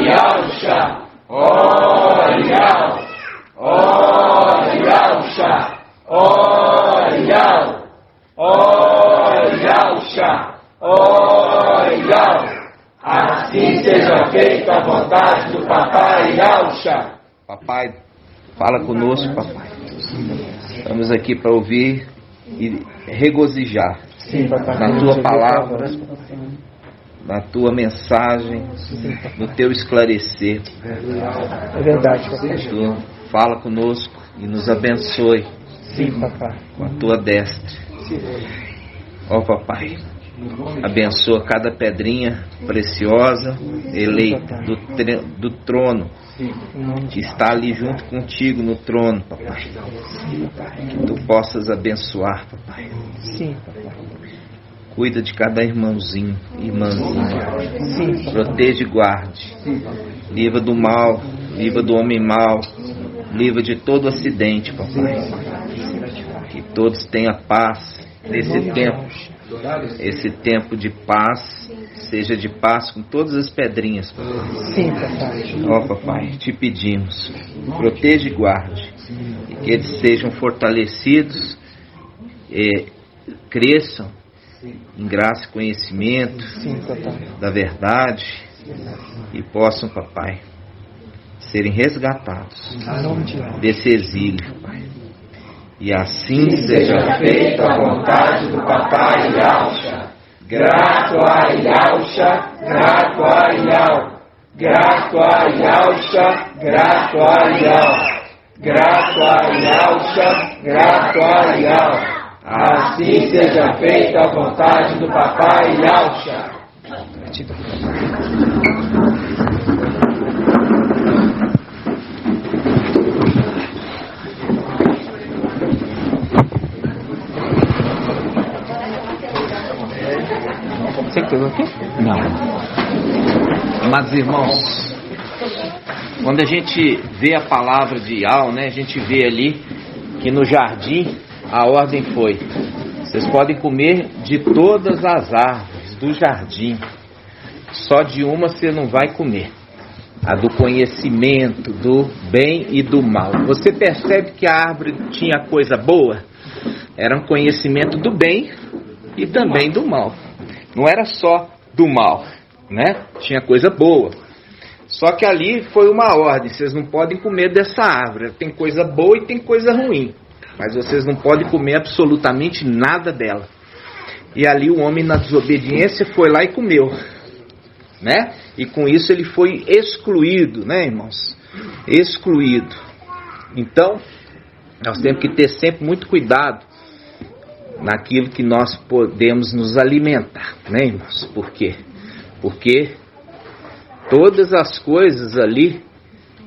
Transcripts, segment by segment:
Yausha, Yau, Yausha, Yausha, Yau. Assim seja feita a vontade do Papai Yausha. Papai, fala conosco, papai. Estamos aqui para ouvir e regozijar na tua palavra, na tua mensagem, no teu esclarecer. É verdade, papai. Tu fala conosco e nos abençoe. Sim, papai. Com a tua destra. Ó papai, abençoa cada pedrinha preciosa eleita do trono, que está ali junto contigo no trono, papai. Que tu possas abençoar, papai. Sim, papai. Cuida de cada irmãozinho, irmãzinha. Sim. Protege e guarde. Livra do mal, livra do homem mau, livra de todo acidente, papai. Que todos tenham paz nesse tempo. Esse tempo de paz seja de paz com todas as pedrinhas, papai. Sim, papai. Ó papai, te pedimos, proteja e guarde, e que eles sejam fortalecidos, cresçam em graça e conhecimento da verdade, e possam, papai, serem resgatados desse exílio, papai. E assim seja feita a vontade do Papai Yausha. Grato a Yausha, grato a Yau. Grato a Yausha, grato a Yau. Grato a Yausha, grato a Yau. Assim seja feita a vontade do Papai Yausha. Você que pegou aqui? Não. Amados irmãos, quando a gente vê a palavra de Yau, né, a gente vê ali que no jardim a ordem foi: vocês podem comer de todas as árvores do jardim, só de uma você não vai comer, a do conhecimento do bem e do mal. Você percebe que a árvore tinha coisa boa? Era um conhecimento do bem e também do mal. Não era só do mal, né? Tinha coisa boa. Só que ali foi uma ordem: vocês não podem comer dessa árvore. Tem coisa boa e tem coisa ruim, mas vocês não podem comer absolutamente nada dela. E ali o homem, na desobediência, foi lá e comeu, né? E com isso ele foi excluído, né, irmãos? Excluído. Então, nós temos que ter sempre muito cuidado naquilo que nós podemos nos alimentar, né, irmãos? Por quê? Porque todas as coisas ali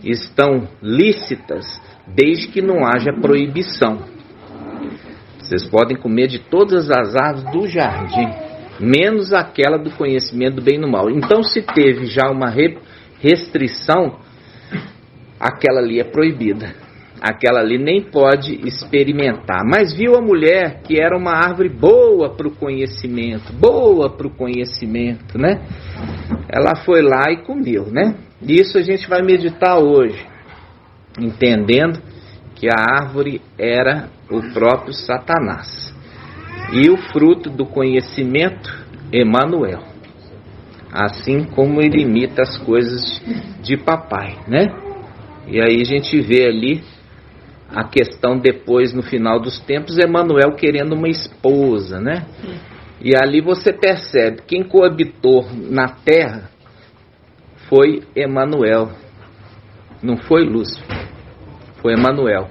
estão lícitas, desde que não haja proibição. Vocês podem comer de todas as árvores do jardim, menos aquela do conhecimento do bem e do mal. Então, se teve já uma restrição, aquela ali é proibida. Aquela ali nem pode experimentar. Mas viu a mulher que era uma árvore boa para o conhecimento, né? Ela foi lá e comeu, né? Isso a gente vai meditar hoje, entendendo que a árvore era o próprio Satanás. E o fruto do conhecimento, Emanuel. Assim como ele imita as coisas de papai, né? E aí a gente vê ali a questão depois, no final dos tempos, Emanuel querendo uma esposa, né? E ali você percebe, quem coabitou na terra foi Emanuel, não foi Lúcifer, foi Emanuel.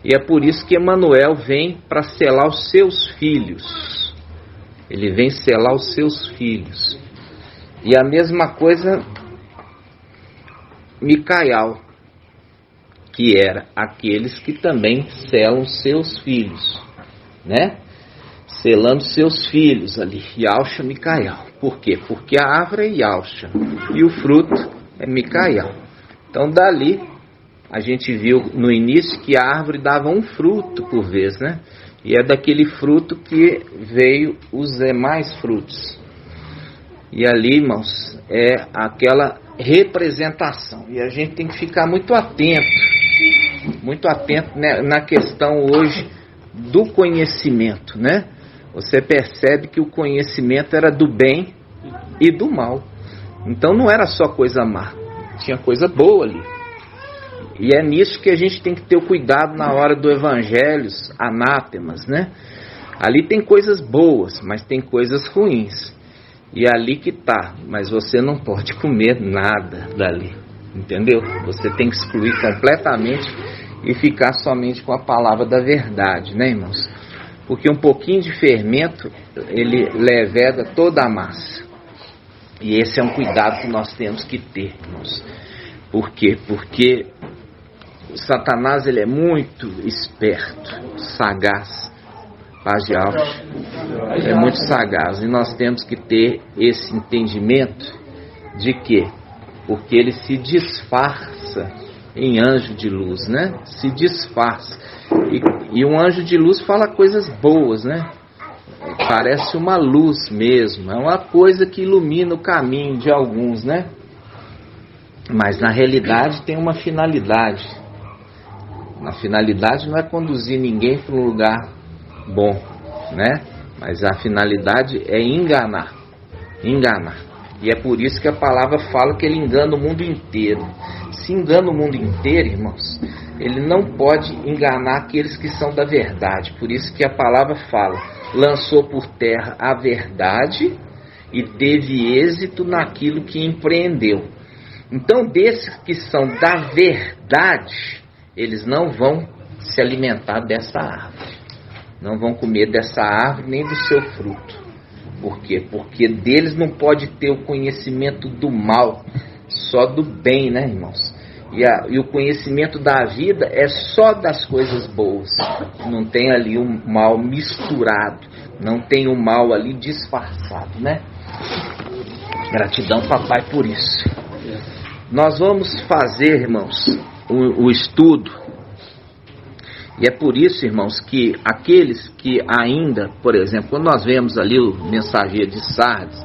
E é por isso que Emanuel vem para selar os seus filhos. Ele vem selar os seus filhos. E a mesma coisa Micael, que era aqueles que também selam seus filhos, né? Selando seus filhos ali, Yausha, Micael. Por quê? Porque a árvore é Yausha e o fruto é Micael. Então dali a gente viu no início que a árvore dava um fruto por vez, né? E é daquele fruto que veio os demais frutos. E ali, irmãos, é aquela representação. E a gente tem que ficar muito atento né, na questão hoje do conhecimento, né? Você percebe que o conhecimento era do bem e do mal. Então não era só coisa má, tinha coisa boa ali. E é nisso que a gente tem que ter o cuidado na hora do evangelho, anátemas, né? Ali tem coisas boas, mas tem coisas ruins. E é ali que tá, mas você não pode comer nada dali, entendeu? Você tem que excluir completamente e ficar somente com a palavra da verdade, né, irmãos? Porque um pouquinho de fermento, ele leveda toda a massa. E esse é um cuidado que nós temos que ter, irmãos. Por quê? Porque o Satanás, ele é muito esperto, sagaz. Paz de Alves, é muito sagaz. E nós temos que ter esse entendimento de que, porque ele se disfarça em anjo de luz, né? Se disfarça. E um anjo de luz fala coisas boas, né? Parece uma luz mesmo, é uma coisa que ilumina o caminho de alguns, né? Mas na realidade tem uma finalidade. A finalidade não é conduzir ninguém para um lugar bom, né? Mas a finalidade é enganar. E é por isso que a palavra fala que ele engana o mundo inteiro. Se engana o mundo inteiro, irmãos, ele não pode enganar aqueles que são da verdade. Por isso que a palavra fala: lançou por terra a verdade e teve êxito naquilo que empreendeu. Então, desses que são da verdade, eles não vão se alimentar dessa árvore, não vão comer dessa árvore nem do seu fruto. Por quê? Porque deles não pode ter o conhecimento do mal, só do bem, né, irmãos? E o conhecimento da vida é só das coisas boas. Não tem ali um mal misturado, não tem um mal ali disfarçado, né? Gratidão, papai, por isso. Nós vamos fazer, irmãos, o estudo. E é por isso, irmãos, que aqueles que ainda, por exemplo, quando nós vemos ali o mensageiro de Sardes,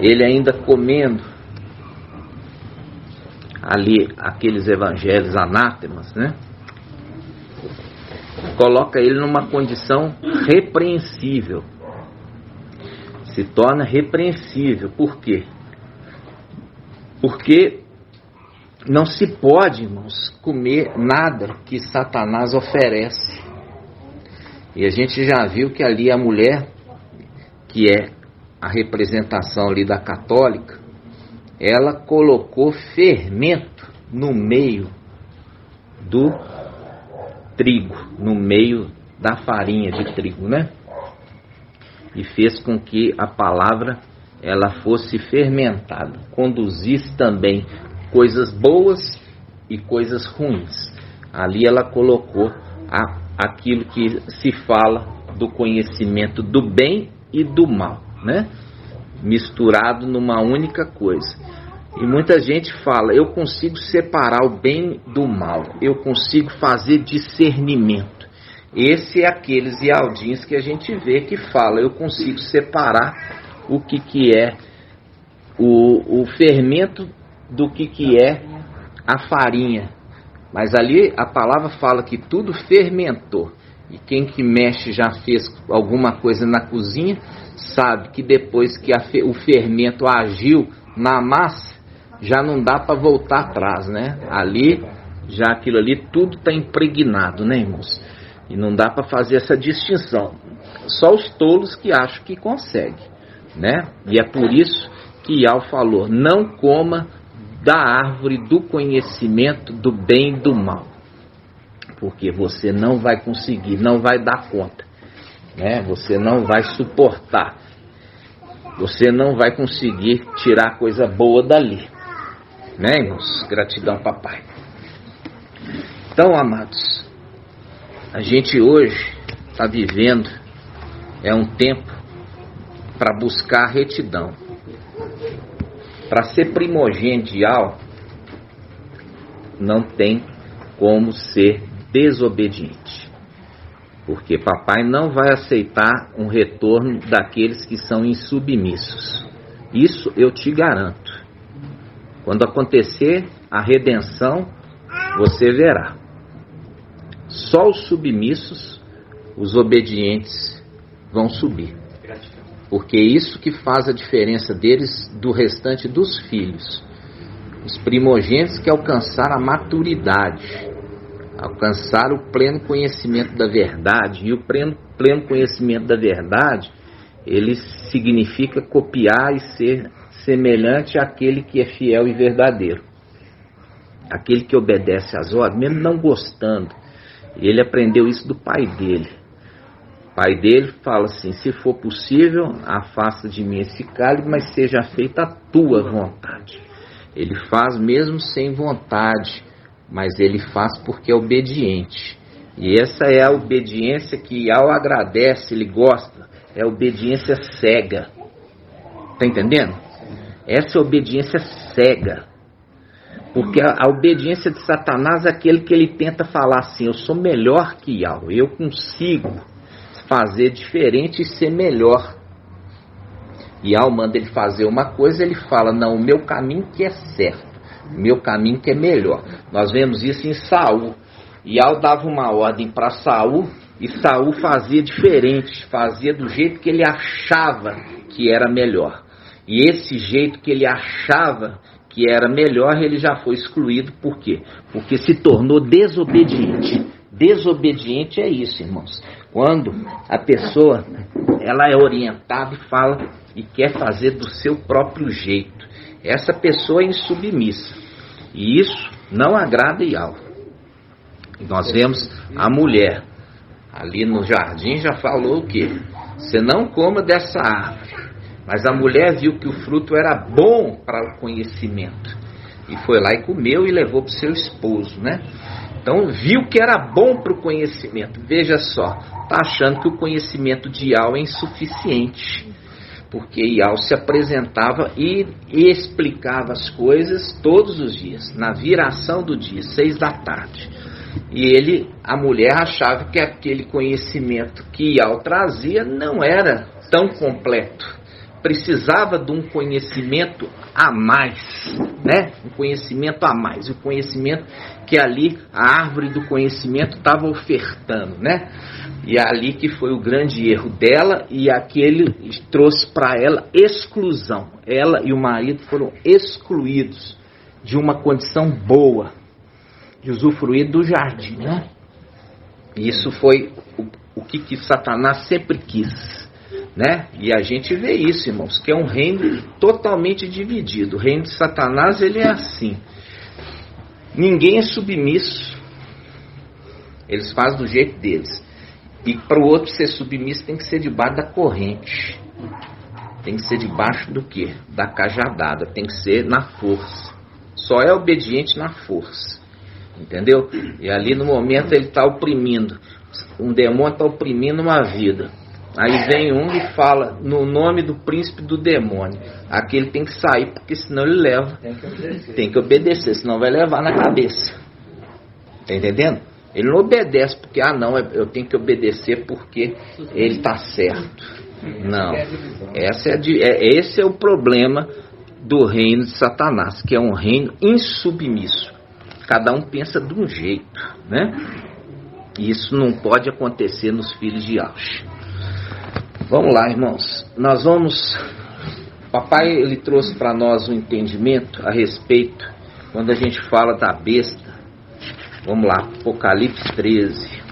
ele ainda comendo ali aqueles evangelhos anátemas, né? Coloca ele numa condição repreensível. Se torna repreensível. Por quê? Porque não se pode, irmãos, comer nada que Satanás oferece. E a gente já viu que ali a mulher, que é a representação ali da católica, ela colocou fermento no meio do trigo, no meio da farinha de trigo, né? E fez com que a palavra ela fosse fermentada, conduzisse também coisas boas e coisas ruins. Ali ela colocou aquilo que se fala do conhecimento do bem e do mal, né? Misturado numa única coisa. E muita gente fala: eu consigo separar o bem do mal, eu consigo fazer discernimento. Esse é aqueles ialdins que a gente vê que fala: eu consigo separar o que é o fermento do que é a farinha. Mas ali a palavra fala que tudo fermentou. E quem que mexe, já fez alguma coisa na cozinha, sabe que depois que o fermento agiu na massa, já não dá para voltar atrás, né? Ali, já aquilo ali, tudo está impregnado, né, irmãos? E não dá para fazer essa distinção. Só os tolos que acham que conseguem, né? E é por isso que Ial falou: não coma da árvore do conhecimento do bem e do mal, porque você não vai conseguir, não vai dar conta, né? Você não vai suportar, você não vai conseguir tirar coisa boa dali, né, irmãos? Gratidão, papai. Então, amados, a gente hoje está vivendo um tempo para buscar retidão. Para ser primogenial, não tem como ser desobediente. Porque papai não vai aceitar um retorno daqueles que são insubmissos. Isso eu te garanto. Quando acontecer a redenção, você verá. Só os submissos, os obedientes, vão subir. Porque é isso que faz a diferença deles do restante dos filhos. Os primogênitos que alcançaram a maturidade, alcançaram o pleno conhecimento da verdade. E o pleno conhecimento da verdade, ele significa copiar e ser semelhante àquele que é fiel e verdadeiro. Aquele que obedece às ordens, mesmo não gostando. Ele aprendeu isso do pai dele. O pai dele fala assim: se for possível, afasta de mim esse cálice, mas seja feita a tua vontade. Ele faz mesmo sem vontade, mas ele faz porque é obediente. E essa é a obediência que Yahweh agradece, ele gosta. É a obediência cega. Está entendendo? Essa é a obediência cega. Porque a obediência de Satanás é aquele que ele tenta falar assim: eu sou melhor que Yahweh, eu consigo fazer diferente e ser melhor. E Yahweh manda ele fazer uma coisa, ele fala: não, o meu caminho que é certo, o meu caminho que é melhor. Nós vemos isso em Saul. Yahweh dava uma ordem para Saul e Saul fazia diferente, fazia do jeito que ele achava que era melhor. E esse jeito que ele achava que era melhor, ele já foi excluído. Por quê? Porque se tornou desobediente. Desobediente é isso, irmãos. Quando a pessoa ela é orientada e fala e quer fazer do seu próprio jeito, essa pessoa é insubmissa. E isso não agrada Yahweh. Nós vemos a mulher ali no jardim, já falou o quê? Você não coma dessa árvore. Mas a mulher viu que o fruto era bom para o conhecimento. E foi lá e comeu e levou para o seu esposo, né? Então viu que era bom para o conhecimento. Veja só, está achando que o conhecimento de Yahweh é insuficiente. Porque Yahweh se apresentava e explicava as coisas todos os dias. Na viração do dia, 6 da tarde. E a mulher achava que aquele conhecimento que Yahweh trazia não era tão completo. Precisava de um conhecimento a mais, né? Um conhecimento a mais, o conhecimento que ali a árvore do conhecimento estava ofertando, né? E ali que foi o grande erro dela, e aquele trouxe para ela exclusão. Ela e o marido foram excluídos de uma condição boa, de usufruir do jardim, né? E isso foi o que Satanás sempre quis. Né? E a gente vê isso, irmãos, que é um reino totalmente dividido. O reino de Satanás, ele é assim: ninguém é submisso, eles fazem do jeito deles. E para o outro ser submisso tem que ser debaixo da corrente, tem que ser debaixo do quê? Da cajadada, tem que ser na força. Só é obediente na força, entendeu? E ali no momento ele está oprimindo, um demônio está oprimindo uma vida. Aí vem um e fala no nome do príncipe do demônio. Aquele tem que sair, porque senão ele leva. Tem que obedecer, senão vai levar na cabeça. Tá entendendo? Ele não obedece porque, não, eu tenho que obedecer porque ele está certo. Não. Esse é o problema do reino de Satanás, que é um reino insubmisso. Cada um pensa de um jeito, né? E isso não pode acontecer nos filhos de Yahweh. Vamos lá, irmãos. Nós vamos... Papai, ele trouxe para nós um entendimento a respeito, quando a gente fala da besta. Vamos lá, Apocalipse 13.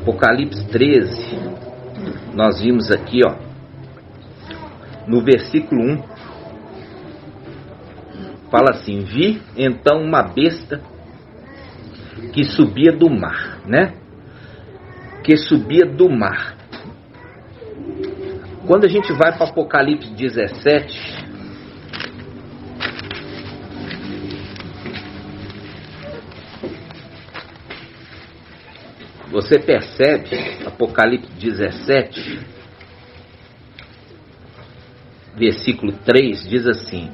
Apocalipse 13, nós vimos aqui, no versículo 1, fala assim: vi então uma besta que subia do mar, né? Que subia do mar. Quando a gente vai para Apocalipse 17, você percebe, Apocalipse 17, versículo 3, diz assim: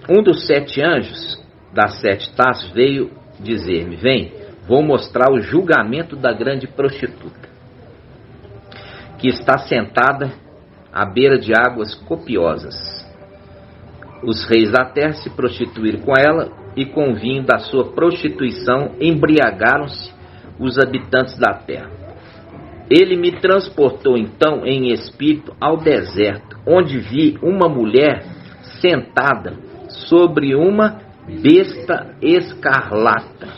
um dos 7 anjos das 7 taças veio dizer-me: vem, vou mostrar o julgamento da grande prostituta, que está sentada à beira de águas copiosas. Os reis da terra se prostituíram com ela, e com o vinho da sua prostituição embriagaram-se os habitantes da terra. Ele me transportou então em espírito ao deserto, onde vi uma mulher sentada sobre uma besta escarlate.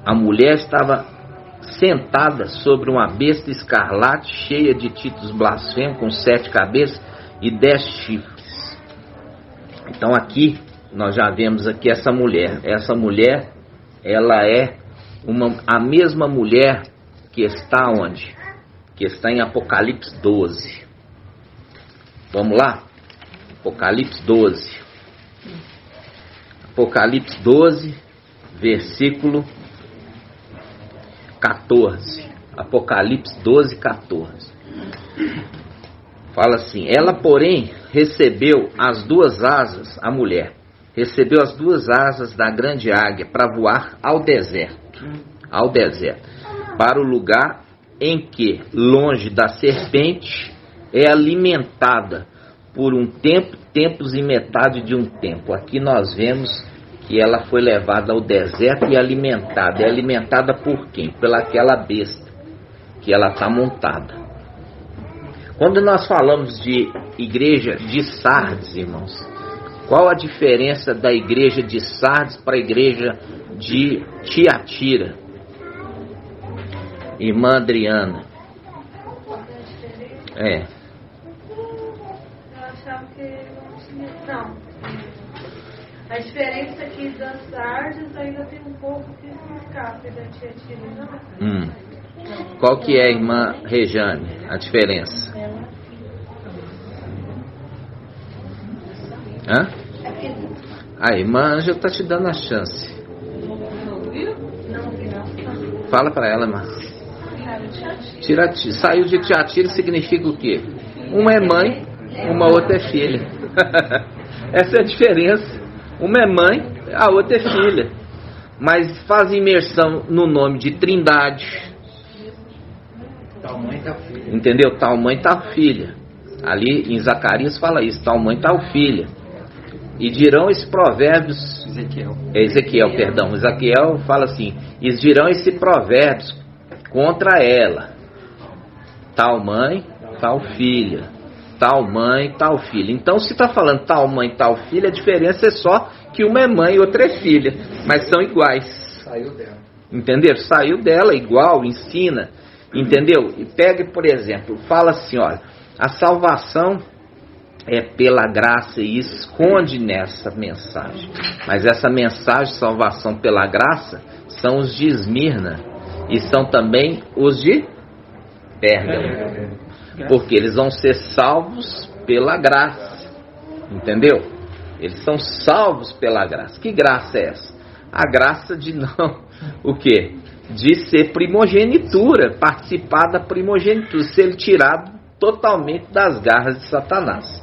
A mulher estava sentada sobre uma besta escarlate, cheia de títulos blasfemos, com 7 cabeças e 10 chifres. Então aqui nós já vemos aqui essa mulher. Essa mulher, ela é a mesma mulher que está onde? Que está em Apocalipse 12. Vamos lá? Apocalipse 12. Apocalipse 12, versículo 14. Apocalipse 12, 14. Fala assim: ela, porém, recebeu as 2 asas, a mulher, recebeu as 2 asas da grande águia para voar ao deserto, para o lugar em que, longe da serpente, é alimentada por um tempo, tempos e metade de um tempo. Aqui nós vemos que ela foi levada ao deserto e alimentada. É alimentada por quem? Pelaquela besta que ela está montada. Quando nós falamos de igreja de Sardes, irmãos, qual a diferença da igreja de Sardes para a igreja de Tiatira? Irmã Adriana. Eu achava que não tinha. Não. A diferença aqui das Sardes ainda tem um pouco que se escapa da Tiatira, não? Qual que é, irmã Rejane, a diferença? Hã? A irmã Ângela está te dando a chance. Fala para ela, irmã. Saiu de Tiatira significa o quê? Uma é mãe, uma outra é filha. Essa é a diferença. Uma é mãe, a outra é filha. Mas faz imersão no nome de Trindade. Tal mãe, tal filha. Entendeu? Tal mãe, tal filha. Ali em Zacarias fala isso: tal mãe, tal filha. E dirão esses provérbios. Ezequiel fala assim: e dirão esses provérbios contra ela: tal mãe, tal filha. Tal mãe, tal filha. Então, se está falando tal mãe, tal filha, a diferença é só que uma é mãe e outra é filha. Mas são iguais. Saiu dela. Entendeu? Saiu dela igual, ensina. Entendeu? E pega, por exemplo, fala assim: olha, a salvação é pela graça, e esconde nessa mensagem. Mas essa mensagem, salvação pela graça, são os de Esmirna e são também os de Pérgamo, porque eles vão ser salvos pela graça. Entendeu? Eles são salvos pela graça. Que graça é essa? A graça de não, o quê? De ser primogenitura, participar da primogenitura, ser tirado totalmente das garras de Satanás.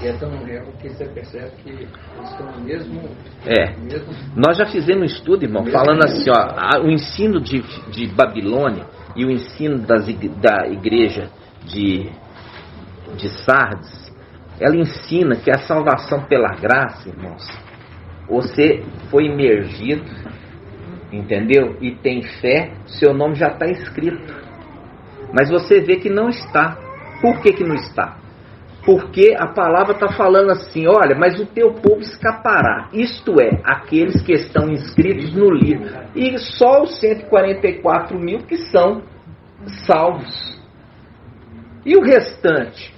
E é tão real que você percebe que eles estão no mesmo... Nós já fizemos um estudo, irmão, falando assim, ó, o ensino de Babilônia e o ensino da igreja de Sardes, ela ensina que a salvação pela graça, irmãos, você foi imergido, entendeu? E tem fé, seu nome já está escrito. Mas você vê que não está. Por que não está? Porque a palavra está falando assim: olha, mas o teu povo escapará. Isto é, aqueles que estão inscritos no livro. E só os 144 mil que são salvos. E o restante?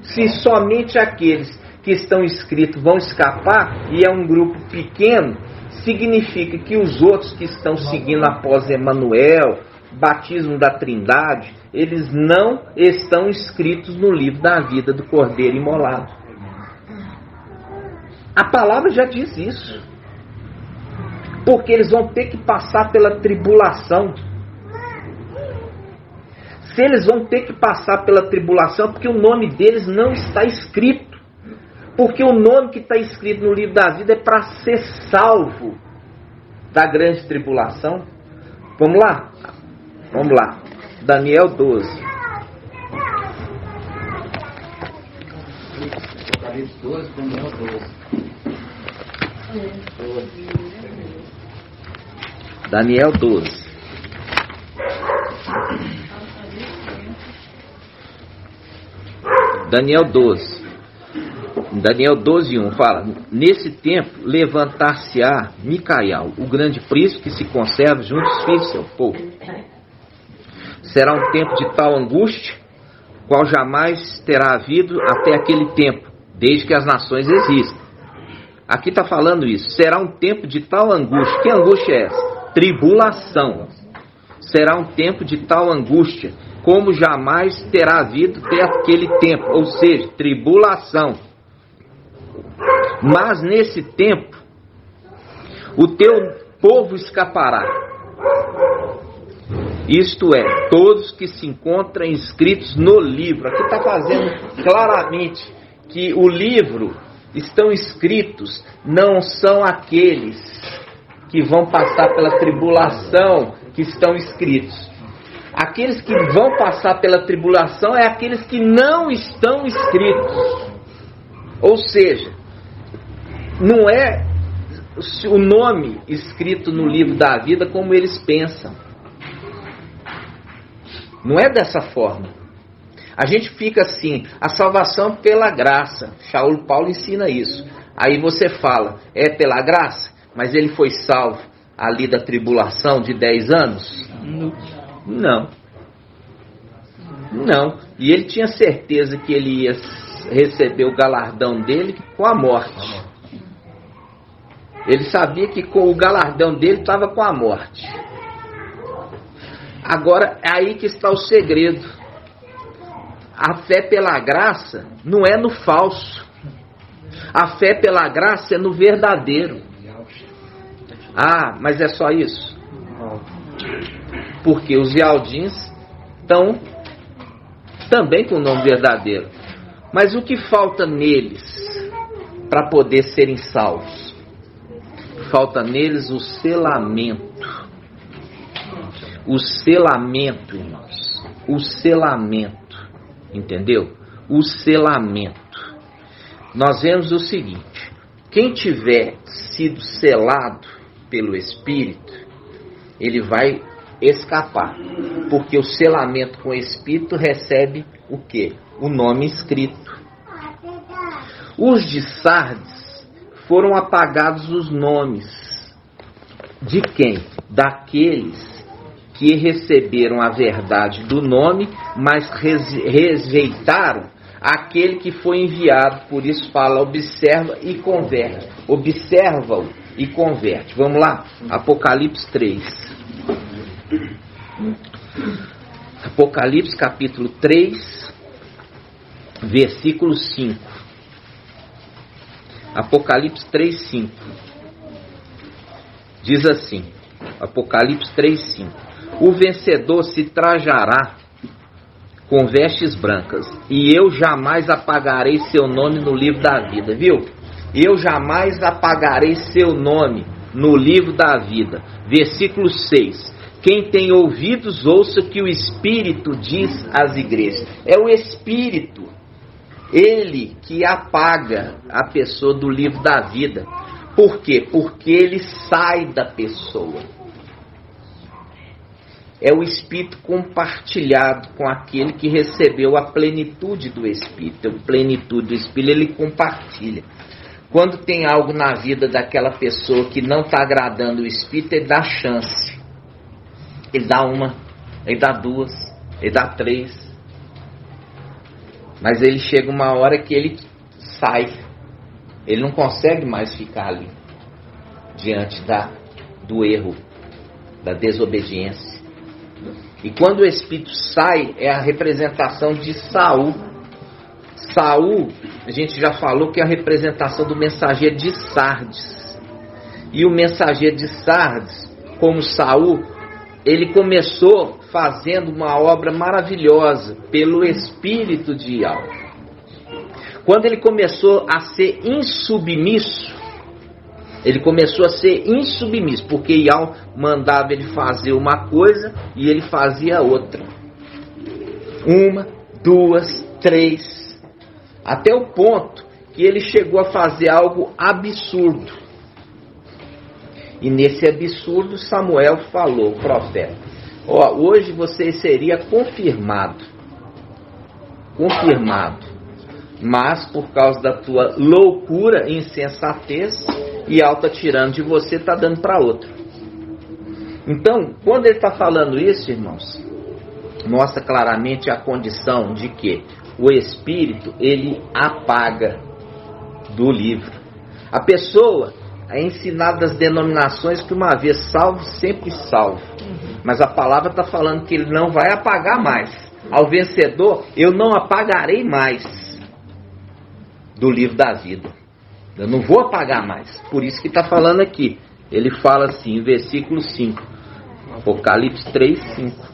Se somente aqueles que estão inscritos vão escapar, e é um grupo pequeno, significa que os outros que estão seguindo após Emanuel, batismo da Trindade, eles não estão inscritos no livro da vida do Cordeiro imolado. A palavra já diz isso. Porque eles vão ter que passar pela tribulação. Se eles vão ter que passar pela tribulação, porque o nome deles não está escrito. Porque o nome que está escrito no livro da vida é para ser salvo da grande tribulação. Vamos lá? Vamos lá. Daniel 12. Apocalipse 12, Daniel 12. Daniel 12. Daniel 12. Daniel 12:1 fala: nesse tempo levantar-se-á Micael, o grande príncipe que se conserva junto aos filhos do seu povo. Será um tempo de tal angústia, qual jamais terá havido até aquele tempo, desde que as nações existem. Aqui está falando isso. Será um tempo de tal angústia. Que angústia é essa? Tribulação. Será um tempo de tal angústia, como jamais terá havido até aquele tempo, ou seja, tribulação. Mas nesse tempo, o teu povo escapará. Isto é, todos que se encontram inscritos no livro. Aqui está fazendo claramente que o livro estão escritos, não são aqueles que vão passar pela tribulação que estão escritos. Aqueles que vão passar pela tribulação é aqueles que não estão escritos. Ou seja, não é o nome escrito no livro da vida como eles pensam. Não é dessa forma. A gente fica assim, a salvação pela graça. Paulo ensina isso. Aí você fala, é pela graça? Mas ele foi salvo ali da tribulação de 10 anos? Não. Não. E ele tinha certeza que ele ia receber o galardão dele com a morte. Ele sabia que com o galardão dele estava com a morte. Agora, é aí que está o segredo. A fé pela graça não é no falso. A fé pela graça é no verdadeiro. Ah, mas é só isso? Porque os Yaldins estão também com o nome verdadeiro. Mas o que falta neles para poder serem salvos? Falta neles o selamento. O selamento, irmãos. O selamento. Entendeu? O selamento. Nós vemos o seguinte: quem tiver sido selado pelo Espírito, ele vai escapar. Porque o selamento com o Espírito recebe o quê? O nome escrito. Os de Sardes foram apagados os nomes. De quem? Daqueles que receberam a verdade do nome, mas rejeitaram aquele que foi enviado. Por isso fala, observa e converte. Observa-o e converte. Vamos lá? Apocalipse 3. Apocalipse capítulo 3, versículo 5. Apocalipse 3, 5. Diz assim, Apocalipse 3, 5. O vencedor se trajará com vestes brancas, e eu jamais apagarei seu nome no livro da vida. Viu? Eu jamais apagarei seu nome no livro da vida. Versículo 6. Quem tem ouvidos, ouça o que o Espírito diz às igrejas. É o Espírito, ele que apaga a pessoa do livro da vida. Por quê? Porque ele sai da pessoa. É o Espírito compartilhado com aquele que recebeu a plenitude do Espírito. A plenitude do Espírito ele compartilha. Quando tem algo na vida daquela pessoa que não está agradando o Espírito, ele dá chance. Ele dá uma, ele dá duas, ele dá três. Mas ele chega uma hora que ele sai. Ele não consegue mais ficar ali, diante do erro, da desobediência. E quando o Espírito sai, é a representação de Saul. Saul, a gente já falou que é a representação do mensageiro de Sardes. E o mensageiro de Sardes, como Saul, ele começou fazendo uma obra maravilhosa pelo espírito de Ial. Quando ele começou a ser insubmisso, porque Ial mandava ele fazer uma coisa e ele fazia outra. 1, 2, 3, até o ponto que ele chegou a fazer algo absurdo. E nesse absurdo Samuel falou, o profeta: hoje você seria confirmado, mas por causa da tua loucura e insensatez, Ial está tirando de você, está dando para outro. Então, quando ele está falando isso, irmãos, mostra claramente a condição de que o Espírito, ele apaga do livro. A pessoa é ensinada das denominações que uma vez salvo, sempre salvo. Mas a palavra está falando que ele não vai apagar mais. Ao vencedor, eu não apagarei mais do livro da vida. Eu não vou apagar mais. Por isso que está falando aqui. Ele fala assim, em versículo 5. Apocalipse 3, 5.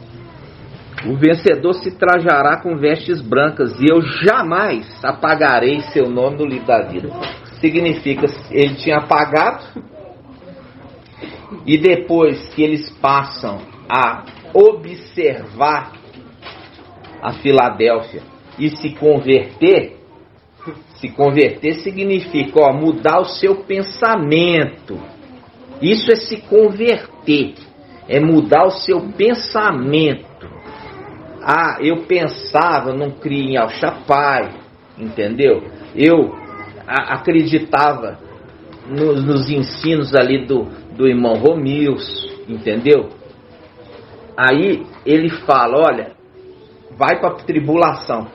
O vencedor se trajará com vestes brancas, e eu jamais apagarei seu nome do livro da vida. Significa, ele tinha apagado, e depois que eles passam a observar a Filadélfia e se converter significa mudar o seu pensamento. Isso é se converter, é mudar o seu pensamento. Eu pensava, não cria em Al-Shapai, entendeu? Eu acreditava nos ensinos ali do irmão Romilson, entendeu? Aí ele fala, olha, vai para a tribulação.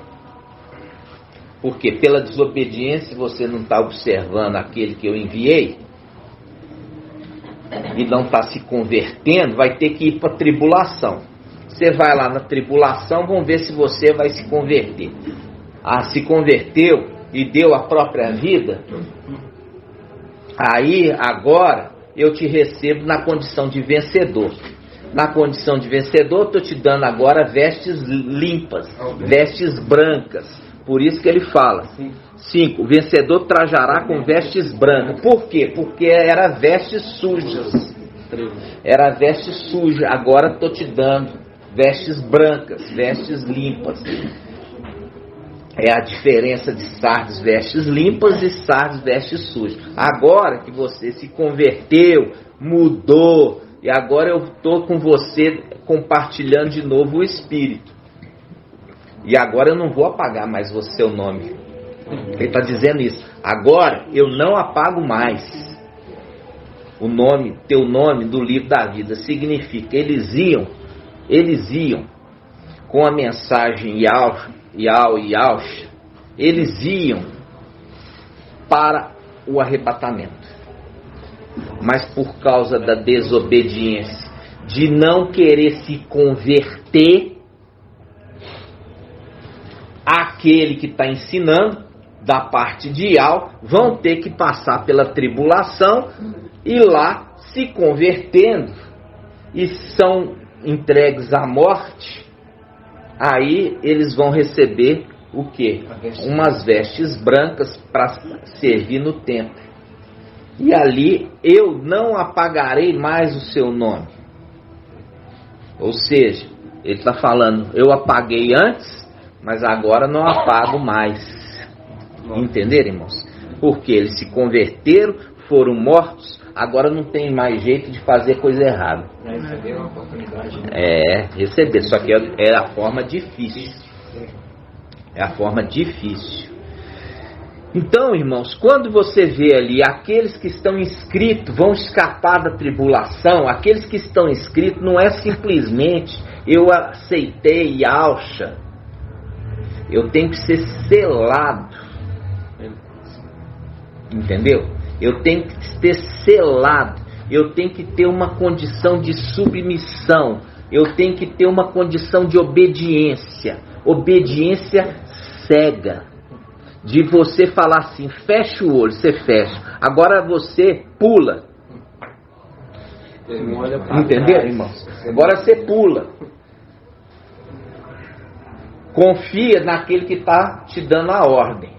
Porque pela desobediência você não está observando aquele que eu enviei e não está se convertendo, vai ter que ir para a tribulação. Você vai lá na tribulação, vamos ver se você vai se converter. Se converteu e deu a própria vida, aí agora eu te recebo na condição de vencedor. Na condição de vencedor, estou te dando agora vestes limpas, vestes brancas. Por isso que ele fala, 5, o vencedor trajará com vestes brancas. Por quê? Porque era vestes sujas. Era veste suja, agora estou te dando vestes brancas, vestes limpas. É a diferença de Sardes, vestes limpas, e Sardes, vestes sujas. Agora que você se converteu, mudou, e agora eu estou com você compartilhando de novo o Espírito. E agora eu não vou apagar mais o seu nome. Ele está dizendo isso. Agora eu não apago mais o nome, teu nome do livro da vida. Significa, eles iam com a mensagem Ial e Yalcha, eles iam para o arrebatamento. Mas por causa da desobediência, de não querer se converter, aquele que está ensinando, da parte de Ial, vão ter que passar pela tribulação e lá se convertendo e são entregues à morte. Aí eles vão receber o quê? Umas vestes brancas para servir no templo. E ali eu não apagarei mais o seu nome. Ou seja, ele está falando, eu apaguei antes, mas agora não apago mais. Entenderam, irmãos? Porque eles se converteram, foram mortos, agora não tem mais jeito de fazer coisa errada. Receber uma oportunidade. Receber, só que é a forma difícil. É a forma difícil. Então, irmãos, quando você vê ali aqueles que estão inscritos vão escapar da tribulação, aqueles que estão inscritos não é simplesmente eu aceitei Yalcha. Eu tenho que ser selado. Entendeu? Eu tenho que ser selado. Eu tenho que ter uma condição de submissão. Eu tenho que ter uma condição de obediência. Obediência cega. De você falar assim, fecha o olho, você fecha. Agora você pula. Entenderam, irmãos? Agora você pula. Confia naquele que está te dando a ordem.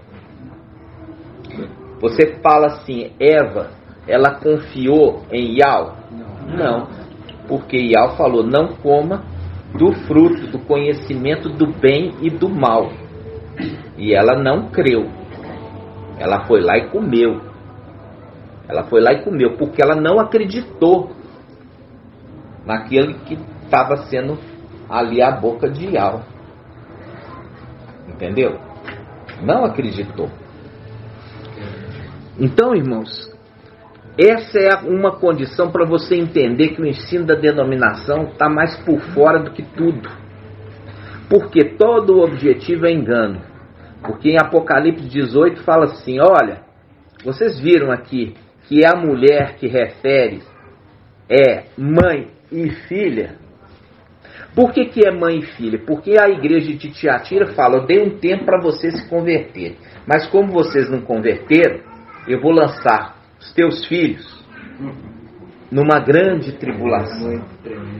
Você fala assim, Eva, ela confiou em Yahweh? Não. Porque Yahweh falou, não coma do fruto do conhecimento do bem e do mal. E ela não creu. Ela foi lá e comeu. Ela foi lá e comeu, porque ela não acreditou naquele que estava sendo ali a boca de Yahweh. Entendeu? Não acreditou. Então, irmãos, essa é uma condição para você entender que o ensino da denominação está mais por fora do que tudo. Porque todo o objetivo é engano. Porque em Apocalipse 18 fala assim, olha, vocês viram aqui que é a mulher que refere é mãe e filha. Por que é mãe e filha? Porque a igreja de Tiatira fala, eu dei um tempo para vocês se converterem. Mas como vocês não converteram, eu vou lançar os teus filhos numa grande tribulação.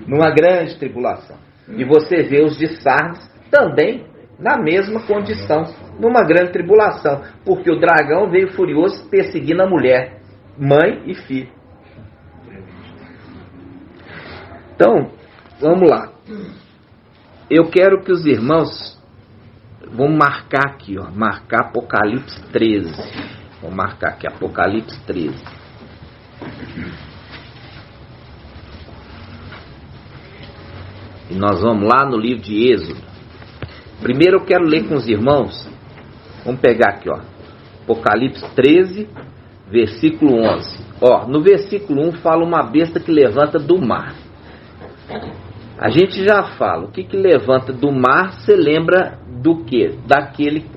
Numa grande tribulação. E você vê os de Sardes também na mesma condição, numa grande tribulação. Porque o dragão veio furioso perseguindo a mulher, mãe e filho. Então, vamos lá. Eu quero que os irmãos vamos marcar aqui, ó, marcar Apocalipse 13. Vamos marcar aqui Apocalipse 13. E nós vamos lá no livro de Êxodo. Primeiro eu quero ler com os irmãos. Vamos pegar aqui, ó. Apocalipse 13, versículo 11. Ó, no versículo 1 fala uma besta que levanta do mar. A gente já fala, o que levanta do mar, você lembra do quê?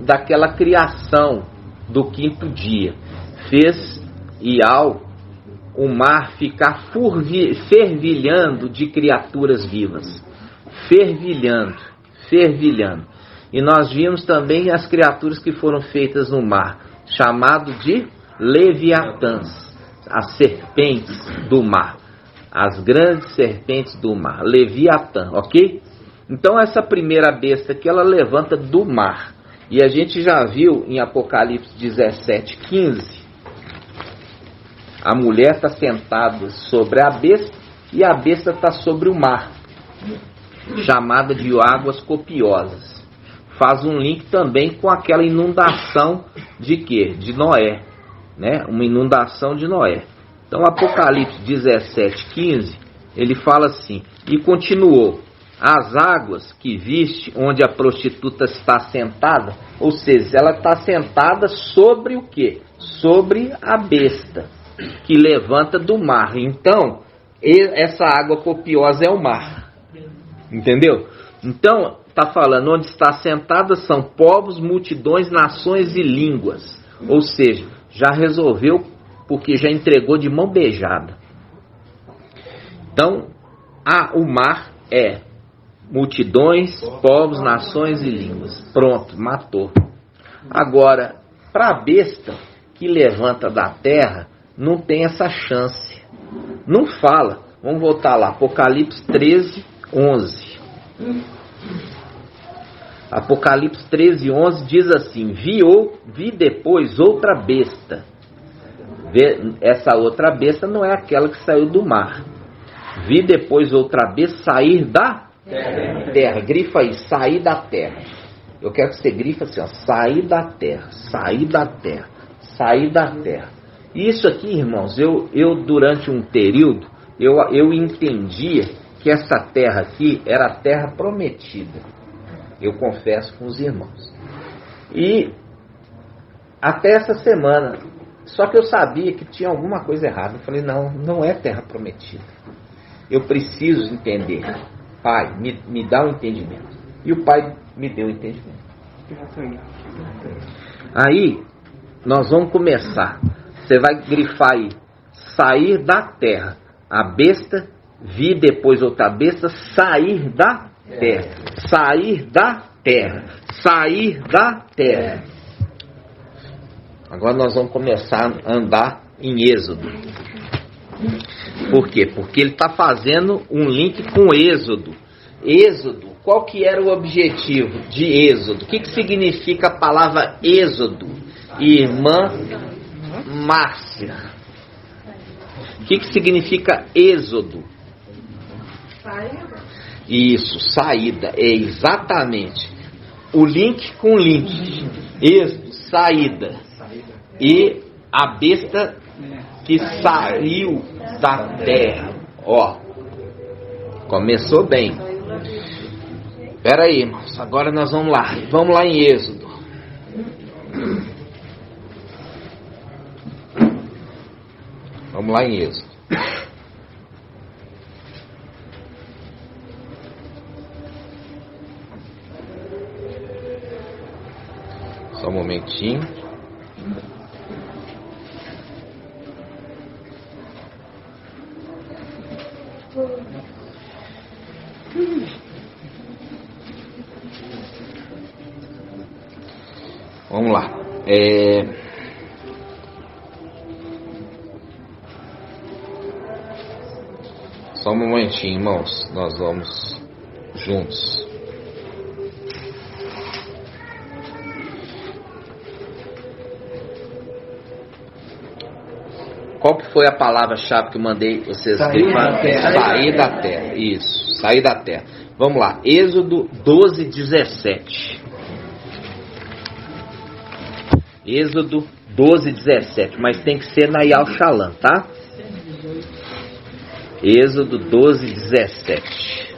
Daquela criação do quinto dia. Fez Yahweh o mar ficar fervilhando de criaturas vivas. Fervilhando. E nós vimos também as criaturas que foram feitas no mar, chamado de Leviatãs, as serpentes do mar. As grandes serpentes do mar, Leviatã, ok? Então essa primeira besta aqui, ela levanta do mar. E a gente já viu em Apocalipse 17:15, a mulher está sentada sobre a besta e a besta está sobre o mar, chamada de águas copiosas. Faz um link também com aquela inundação de quê? De Noé, né? Uma inundação de Noé. Então Apocalipse 17:15, ele fala assim, e continuou, as águas que viste onde a prostituta está sentada, ou seja, ela está sentada sobre o quê? Sobre a besta, que levanta do mar. Então, essa água copiosa é o mar. Entendeu? Então, está falando, onde está sentada são povos, multidões, nações e línguas. Ou seja, já resolveu, porque já entregou de mão beijada. Então, o mar é multidões, povos, nações e línguas. Pronto, matou. Agora, para a besta que levanta da terra, não tem essa chance. Não fala. Vamos voltar lá, Apocalipse 13:11. Apocalipse 13:11 diz assim, vi depois outra besta. Essa outra besta não é aquela que saiu do mar. Vi depois outra besta sair da terra. Grifa aí, sair da terra. Eu quero que você grifa assim, ó, sair da terra, sair da terra, sair da terra. Isso aqui, irmãos, eu durante um período, eu entendia que essa terra aqui era a terra prometida. Eu confesso com os irmãos. E até essa semana, só que eu sabia que tinha alguma coisa errada. Eu falei, não é terra prometida. Eu preciso entender. Pai, me dá um entendimento. E o Pai me deu o entendimento. Aí, nós vamos começar. Você vai grifar aí, sair da terra. A besta, vi depois outra besta, sair da terra. Sair da terra. Sair da terra. Agora nós vamos começar a andar em Êxodo. Por quê? Porque ele está fazendo um link com Êxodo. Êxodo, qual que era o objetivo de Êxodo? O que significa a palavra Êxodo? Irmã Márcia. O que significa Êxodo? Saída. Isso, saída, é exatamente. O link com link. Êxodo, saída. E a besta que saiu da terra. Ó, começou bem. Espera aí, irmãos, agora nós vamos lá. Vamos lá em Êxodo. Vamos lá em Êxodo. Só um momentinho. Vamos lá. Só um momentinho, irmãos. Nós vamos juntos. Qual que foi a palavra-chave que eu mandei vocês grifarem? Sair da terra. Isso, sair da terra. Vamos lá. Êxodo 12, 17. Êxodo 12, 17. Mas tem que ser na Yal Shalom, tá? Êxodo 12, 17.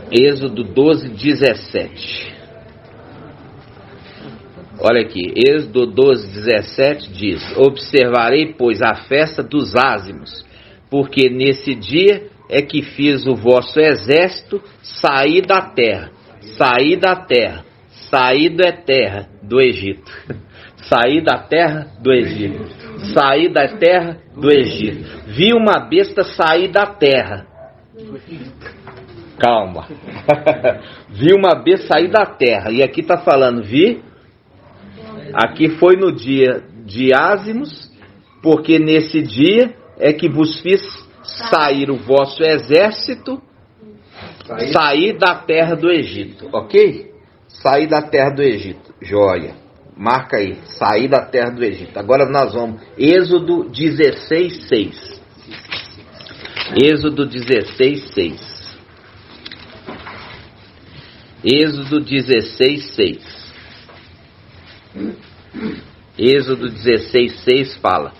Êxodo 12, 17. Olha aqui, Êxodo 12, 17 diz: observarei, pois, a festa dos ázimos, porque nesse dia é que fiz o vosso exército sair da terra, sair da terra, sair da terra do Egito, sair da terra do Egito, sair da terra do Egito. Vi uma besta sair da terra. Calma. Vi uma besta sair da terra, e aqui está falando, aqui foi no dia de ázimos, porque nesse dia é que vos fiz sair o vosso exército, sair da terra do Egito, ok? Sair da terra do Egito, joia, marca aí, sair da terra do Egito. Agora nós vamos, Êxodo 16, 6. Êxodo 16, 6. Êxodo 16, 6. Êxodo 16, 6 fala: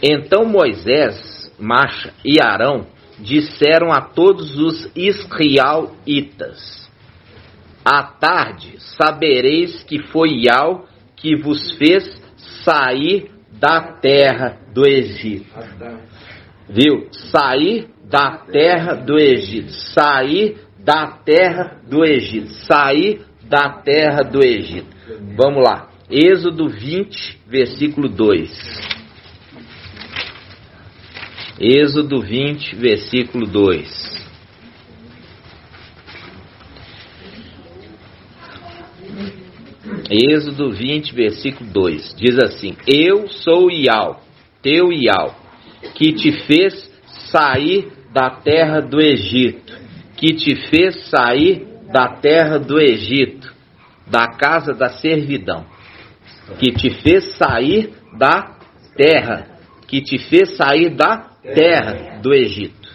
então Moisés, Macha e Arão disseram a todos os israelitas: à tarde sabereis que foi Yahvé que vos fez sair da terra do Egito. Viu? Sair da terra do Egito. Sair da terra do Egito. Sair da terra do Egito. Vamos lá. Êxodo 20, versículo 2. Êxodo 20, versículo 2. Êxodo 20, versículo 2. Diz assim: eu sou Yahvé, teu Yahvé, que te fez sair da terra do Egito, que te fez sair da terra do Egito, da casa da servidão, que te fez sair da terra, que te fez sair da terra do Egito.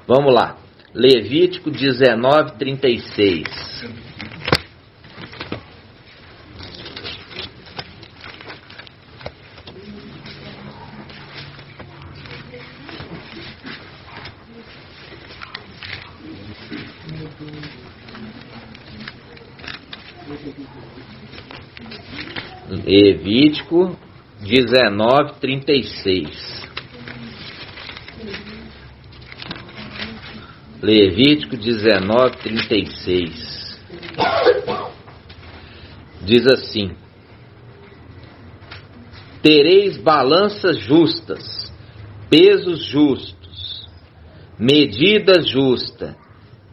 Vamos lá, Levítico 19, 36. Levítico 19, 36. Levítico 19, 36. Diz assim: tereis balanças justas, pesos justos, medida justa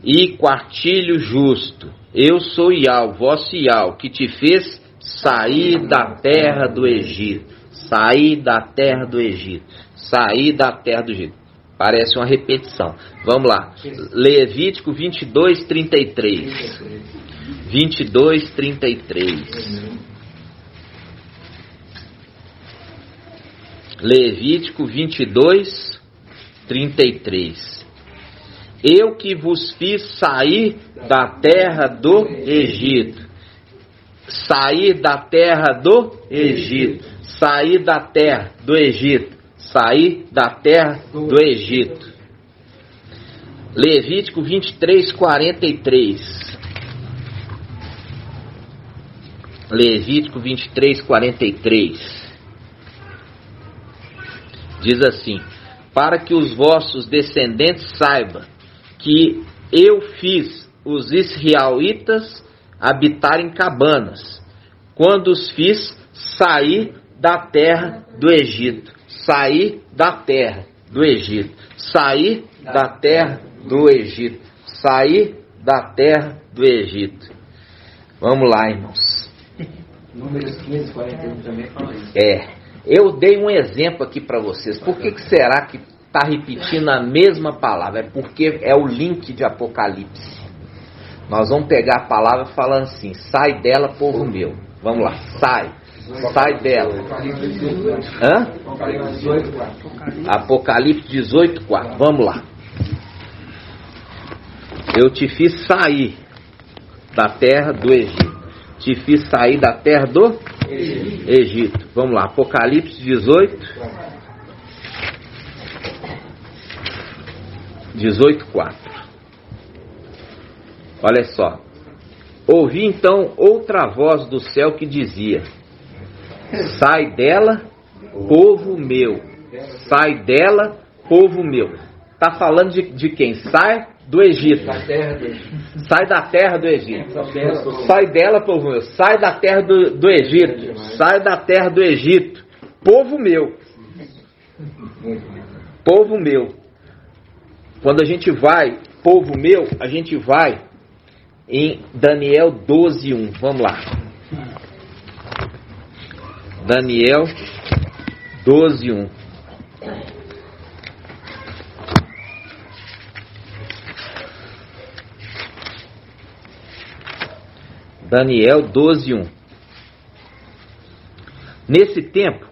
e quartilho justo. Eu sou Yahvé, vosso Yahvé, que te fez saí da terra do Egito, saí da terra do Egito, saí da terra do Egito. Parece uma repetição. Vamos lá. Levítico 22, 33. 22, 33. Levítico 22, 33. Eu que vos fiz sair da terra do Egito. Sair da terra do Egito. Sair da terra do Egito. Sair da terra do Egito. Levítico 23, 43. Levítico 23, 43. Diz assim: para que os vossos descendentes saibam que eu fiz os israelitas habitarem cabanas, quando os fiz sair da terra do Egito. Sair da terra do Egito. Sair da terra do Egito. Sair da terra do Egito. Vamos lá, irmãos. Números 15, 41 também fala isso. Eu dei um exemplo aqui para vocês. Por que será que está repetindo a mesma palavra? É porque é o link de Apocalipse. Nós vamos pegar a palavra falando assim: sai dela, povo meu. Vamos lá, sai. Sai dela. Hã? Apocalipse 18, 4. Vamos lá. Eu te fiz sair da terra do Egito. Te fiz sair da terra do Egito. Vamos lá. Apocalipse 18. 18, 4. Olha só. Ouvi então outra voz do céu que dizia: sai dela, povo meu. Sai dela, povo meu. Está falando de quem? Sai do Egito. Sai da terra do Egito. Sai dela, povo meu. Sai da terra do Egito. Sai da terra do Egito. Povo meu. Povo meu. Quando a gente vai, povo meu, a gente vai em Daniel 12, 1. Vamos lá. Daniel 12, 1. Daniel 12, 1. Nesse tempo,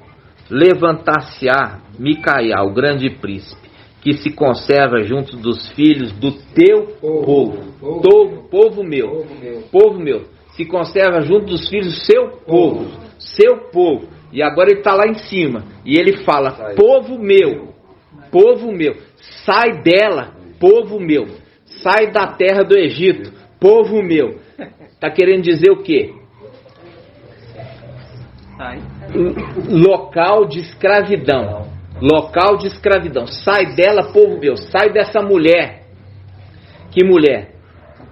levantar-se-á Micael, o grande príncipe, que se conserva junto dos filhos do teu povo. Povo meu. Povo meu. Se conserva junto dos filhos do seu povo. Seu povo. E agora ele está lá em cima. E ele fala: povo meu. Povo meu. Sai dela, povo meu. Sai da terra do Egito, povo meu. Está querendo dizer o quê? Local de escravidão. Local de escravidão. Sai dela, povo meu. Sai dessa mulher. Que mulher?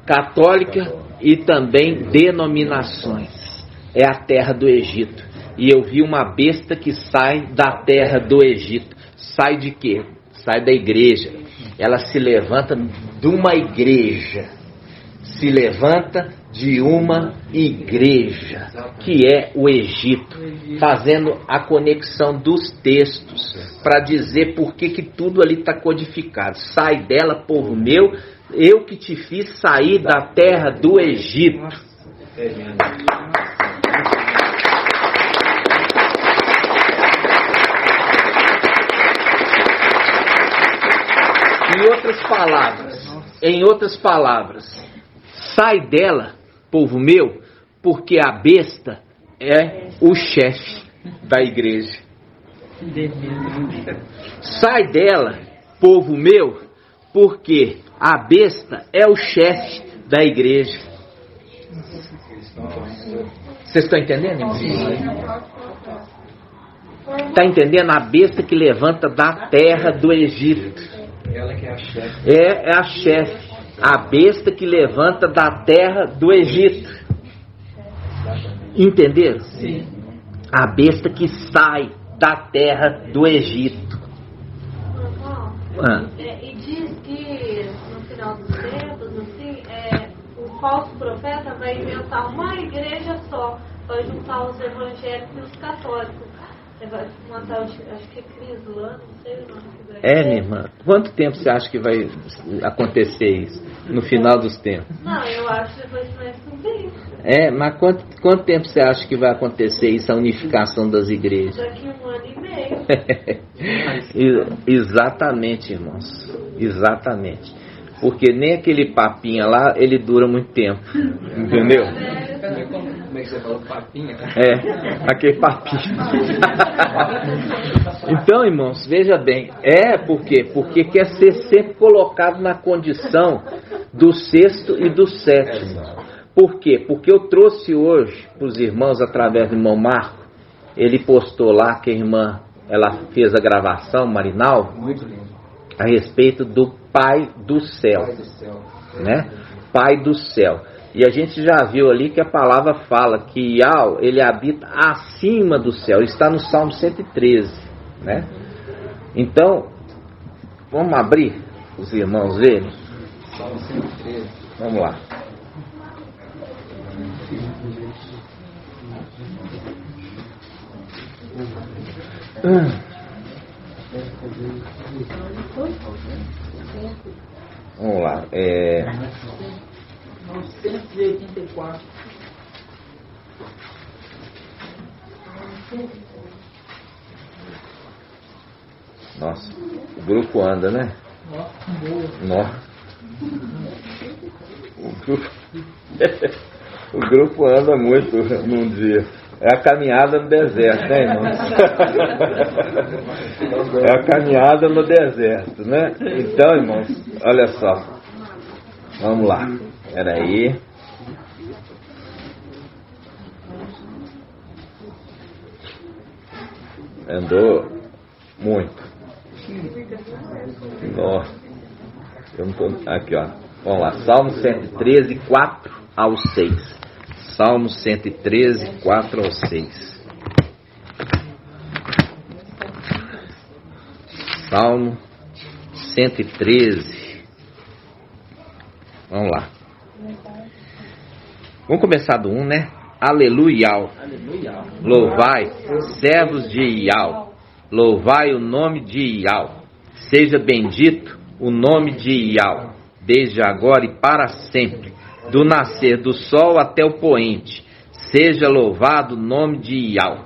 Católica e também denominações. É a terra do Egito. E eu vi uma besta que sai da terra do Egito. Sai de quê? Sai da igreja. Ela se levanta de uma igreja. Se levanta de uma igreja, que é o Egito, fazendo a conexão dos textos, para dizer por que tudo ali está codificado. Sai dela, povo meu, eu que te fiz sair da terra do Egito. Em outras palavras, sai dela, povo meu, porque a besta é o chefe da igreja. Sai dela, povo meu, porque a besta é o chefe da igreja. Vocês estão entendendo, irmãos? Está entendendo? A besta que levanta da terra do Egito. Ela que é a chefe. É a chefe. A besta que levanta da terra do Egito. Entenderam? Sim. A besta que sai da terra do Egito. E diz que no final dos tempos, assim, o falso profeta vai inventar uma igreja só vai juntar os evangélicos e os católicos. Vai matar, acho que é Crislã, não sei o nome que vai. Minha irmã. Quanto tempo você acha que vai acontecer isso? No final dos tempos? Não, eu acho que depois vai subir. Mas quanto tempo você acha que vai acontecer isso, a unificação das igrejas? Daqui 1 ano e meio. Exatamente, irmãos. Exatamente. Porque nem aquele papinha lá, ele dura muito tempo. Entendeu? Como é que você falou? Papinha? Aquele papinho. Então, irmãos, veja bem. Por quê? Porque quer ser sempre colocado na condição do sexto e do sétimo. Por quê? Porque eu trouxe hoje para os irmãos, através do irmão Marco, ele postou lá que a irmã, ela fez a gravação, Marinal, Muito lindo. a respeito do Pai do Céu, Pai do céu. né? Pai do Céu. E a gente já viu ali que a palavra fala que Yahweh, ele habita acima do céu. Está no Salmo 113, né? Então, vamos abrir os irmãos verem? Salmo 113. Vamos lá. Vamos lá. 184. Nossa, o grupo anda, né? Nossa. O grupo anda muito num dia. É a caminhada no deserto, né, irmãos? É a caminhada no deserto, né? Então, irmãos, olha só. Vamos lá. Espera aí. Andou muito. Nossa. Eu não tô... Aqui, ó. Vamos lá. Salmo 113, 4 ao 6. Salmo 113, 4 ao 6. Salmo 113. Vamos lá. Vamos começar do 1, né? Aleluia. Louvai, servos de Iau. Louvai o nome de Iau. Seja bendito o nome de Iau, desde agora e para sempre. Do nascer do sol até o poente, seja louvado o nome de Iau.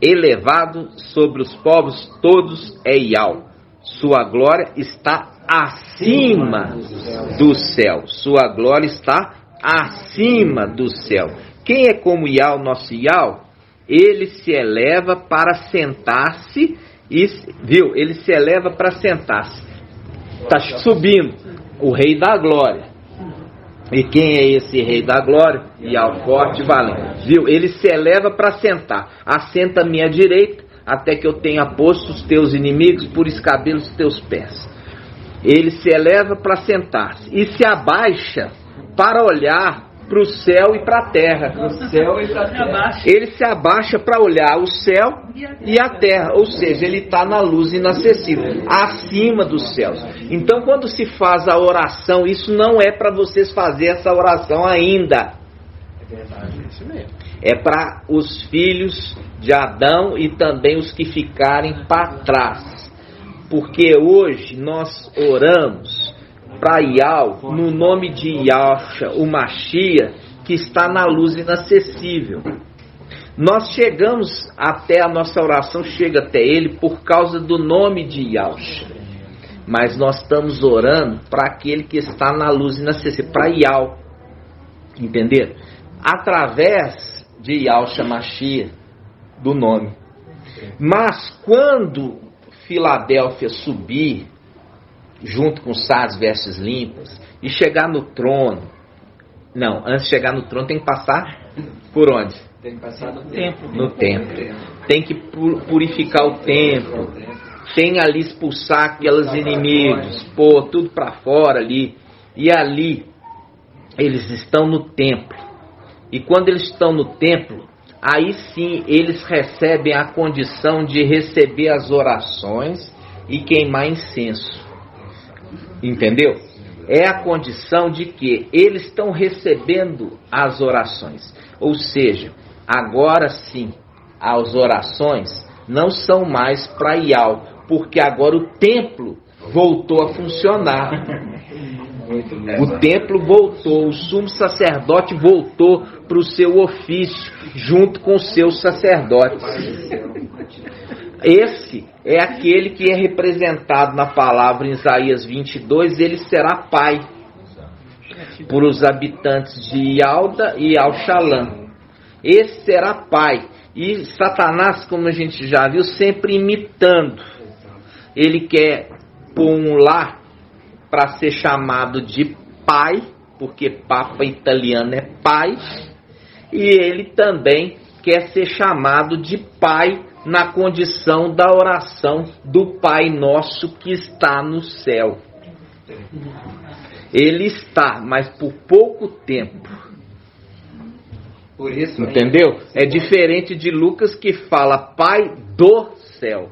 Elevado sobre os povos todos é Iau. Sua glória está acima do céu. Sua glória está acima do céu. Quem é como Iau, nosso Iau? Ele se eleva para sentar-se. Viu? Ele se eleva para sentar-se. Está subindo o Rei da Glória. E quem é esse Rei da Glória? Iau, forte e valente. Viu? Ele se eleva para sentar. Assenta à minha direita, até que eu tenha posto os teus inimigos por escabelos dos teus pés. Ele se eleva para sentar-se. E se abaixa para olhar para o céu e para a terra. Ele se abaixa para olhar o céu e a terra. Ou seja, ele está na luz inacessível, acima dos céus. Então, quando se faz a oração, isso não é para vocês fazer essa oração ainda. É verdade, é isso mesmo. É para os filhos de Adão e também os que ficarem para trás. Porque hoje nós oramos para Iau, no nome de Yahshua, o Mashiach, que está na luz inacessível. Nós chegamos até, a nossa oração chega até ele por causa do nome de Yahshua. Mas nós estamos orando para aquele que está na luz inacessível, para Iau. Entenderam? Através de Yahshua Mashiach, do nome. Mas quando Filadélfia subir, junto com Sardes, vestes limpas, e chegar no trono. Não, antes de chegar no trono tem que passar por onde? Tem que passar no templo. No templo. Tem que purificar o templo. Tem ali expulsar aqueles inimigos, pôr tudo para fora ali. E ali eles estão no templo. E quando eles estão no templo, aí sim eles recebem a condição de receber as orações e queimar incenso. Entendeu? é a condição de que eles estão recebendo as orações. Ou seja, agora sim, as orações não são mais para Iau, porque agora o templo voltou a funcionar. O templo voltou, o sumo sacerdote voltou para o seu ofício, junto com os seus sacerdotes. Esse é aquele que é representado na palavra em Isaías 22, ele será pai por os habitantes de Ialda e Al-Shalã. Esse será pai. E Satanás, como a gente já viu, sempre imitando. Ele quer pôr um lar para ser chamado de pai, porque Papa italiano é pai, e ele também quer ser chamado de pai na condição da oração do Pai Nosso que está no céu. Ele está, mas por pouco tempo. Por isso, entendeu? É diferente de Lucas que fala Pai do céu.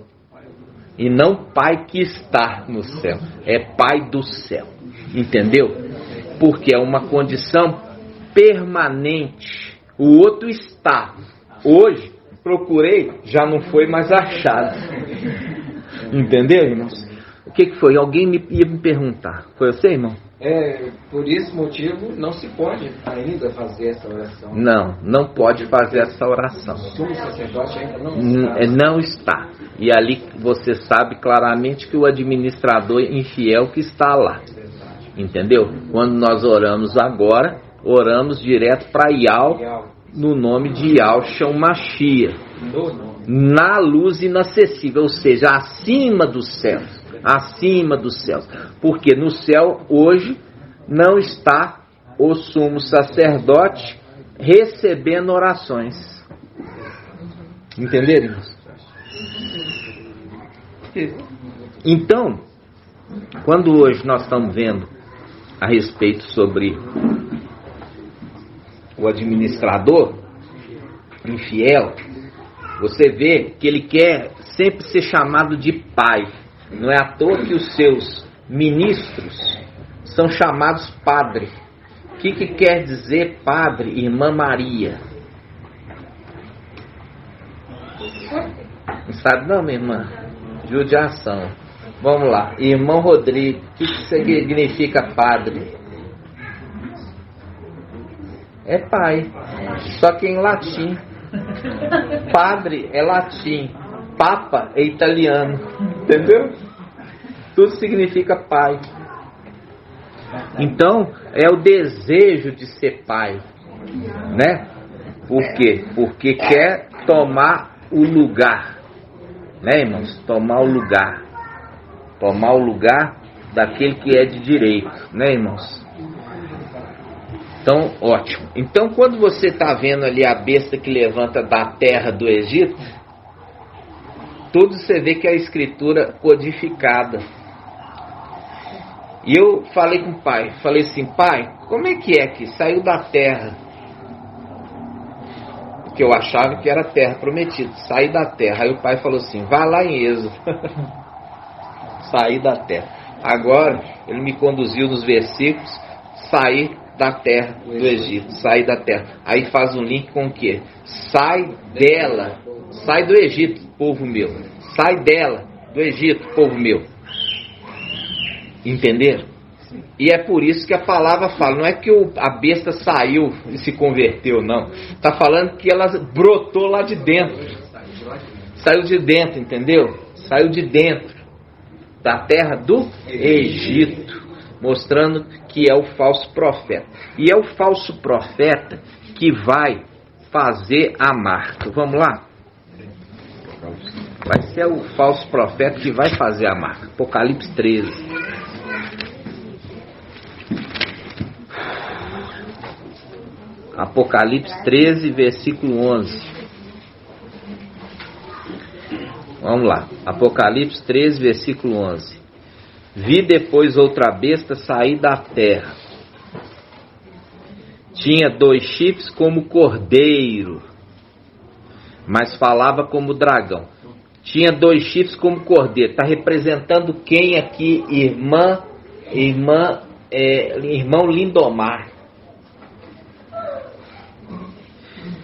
E não Pai que está no céu. É Pai do céu. Entendeu? Porque é uma condição permanente. O outro está. Hoje, procurei, já não foi mais achado. Entendeu, irmãos? O que foi? Alguém ia me perguntar. Foi você, irmão? Por esse motivo, não se pode ainda fazer essa oração. Não pode fazer essa oração. O sumo sacerdote ainda não está. Não está. E ali você sabe claramente que o administrador infiel que está lá. Entendeu? Quando nós oramos agora, oramos direto para Iau, no nome de Yahshua Mashiach, na luz inacessível, ou seja, acima dos céus. Acima dos céus. Porque no céu, hoje, não está o sumo sacerdote recebendo orações. Entenderam, irmãos? Então, quando hoje nós estamos vendo a respeito sobre o administrador infiel, você vê que ele quer sempre ser chamado de pai. Não é à toa que os seus ministros são chamados padre. O que quer dizer padre, irmã Maria? Não sabe não, minha irmã? Judiação. Vamos lá. Irmão Rodrigo, o que significa padre? É pai. Só que em latim. Padre é latim. Papa é italiano. Entendeu? Tudo significa pai. Então, é o desejo de ser pai. Né? Por quê? Porque quer tomar o lugar. Né, irmãos? Tomar o lugar. Tomar o lugar daquele que é de direito. Né, irmãos? Então, ótimo. Então, quando você está vendo ali a besta que levanta da terra do Egito, tudo você vê que é a escritura codificada. E eu falei com o pai, falei assim, pai, como é que saiu da terra? Porque eu achava que era terra prometida, sair da terra. Aí o pai falou assim, vai lá em Êxodo. Sair da terra. Agora, ele me conduziu nos versículos, sair da terra do Egito, sair da terra. Aí faz um link com o quê? Sai dela, sai do Egito, povo meu. Sai dela, do Egito, povo meu. Entenderam? E é por isso que a palavra fala, não é que a besta saiu e se converteu, não. Está falando que ela brotou lá de dentro. Saiu de dentro, entendeu? Saiu de dentro da terra do Egito, mostrando que é o falso profeta. E é o falso profeta que vai fazer a marca. Vamos lá? Vai ser o falso profeta que vai fazer a marca. Apocalipse 13. Apocalipse 13, versículo 11. Vamos lá. Apocalipse 13, versículo 11. Vi depois outra besta sair da terra. Tinha 2 chifres como cordeiro, mas falava como dragão. Tinha 2 chifres como cordeiro. Está representando quem aqui, irmã irmão Lindomar.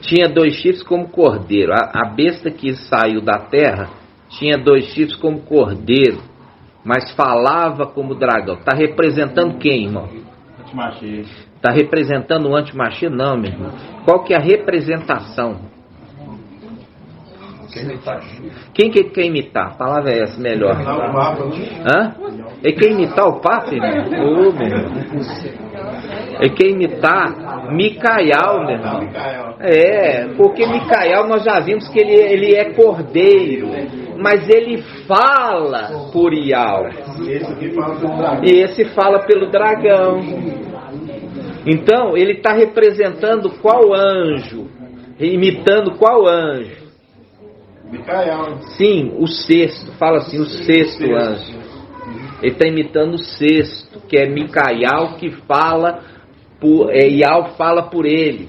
Tinha 2 chifres como cordeiro. A besta que saiu da terra tinha 2 chifres como cordeiro, mas falava como dragão. Está representando quem, irmão? Antimachia. Está representando o antimachia? Não, meu irmão. Qual que é a representação? Quem que quer imitar? A palavra é essa, melhor. Hã? Ele quer imitar o Papa, irmão? Ô, meu irmão. Ele quer imitar Micael, meu irmão. Porque Micael nós já vimos que ele é cordeiro, mas ele fala por Ial. E esse fala pelo dragão. Então, ele está representando qual anjo? Imitando qual anjo? Micael. Sim, o 6º. Fala assim, o 6º anjo. Ele está imitando o 6º, que é Micael, que fala Ial fala por ele.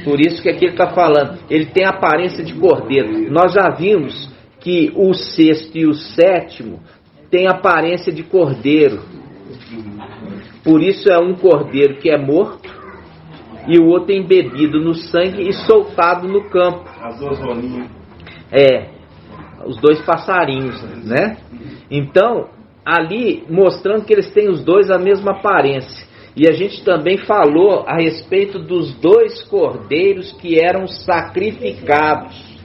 Por isso que aqui ele está falando. Ele tem a aparência de cordeiro. Nós já vimos que o 6º e o 7º têm aparência de cordeiro. Por isso é um cordeiro que é morto e o outro embebido no sangue e soltado no campo. As 2 rolinhas. Os 2 passarinhos, né? Então, ali mostrando que eles têm os 2 a mesma aparência. E a gente também falou a respeito dos 2 cordeiros que eram sacrificados.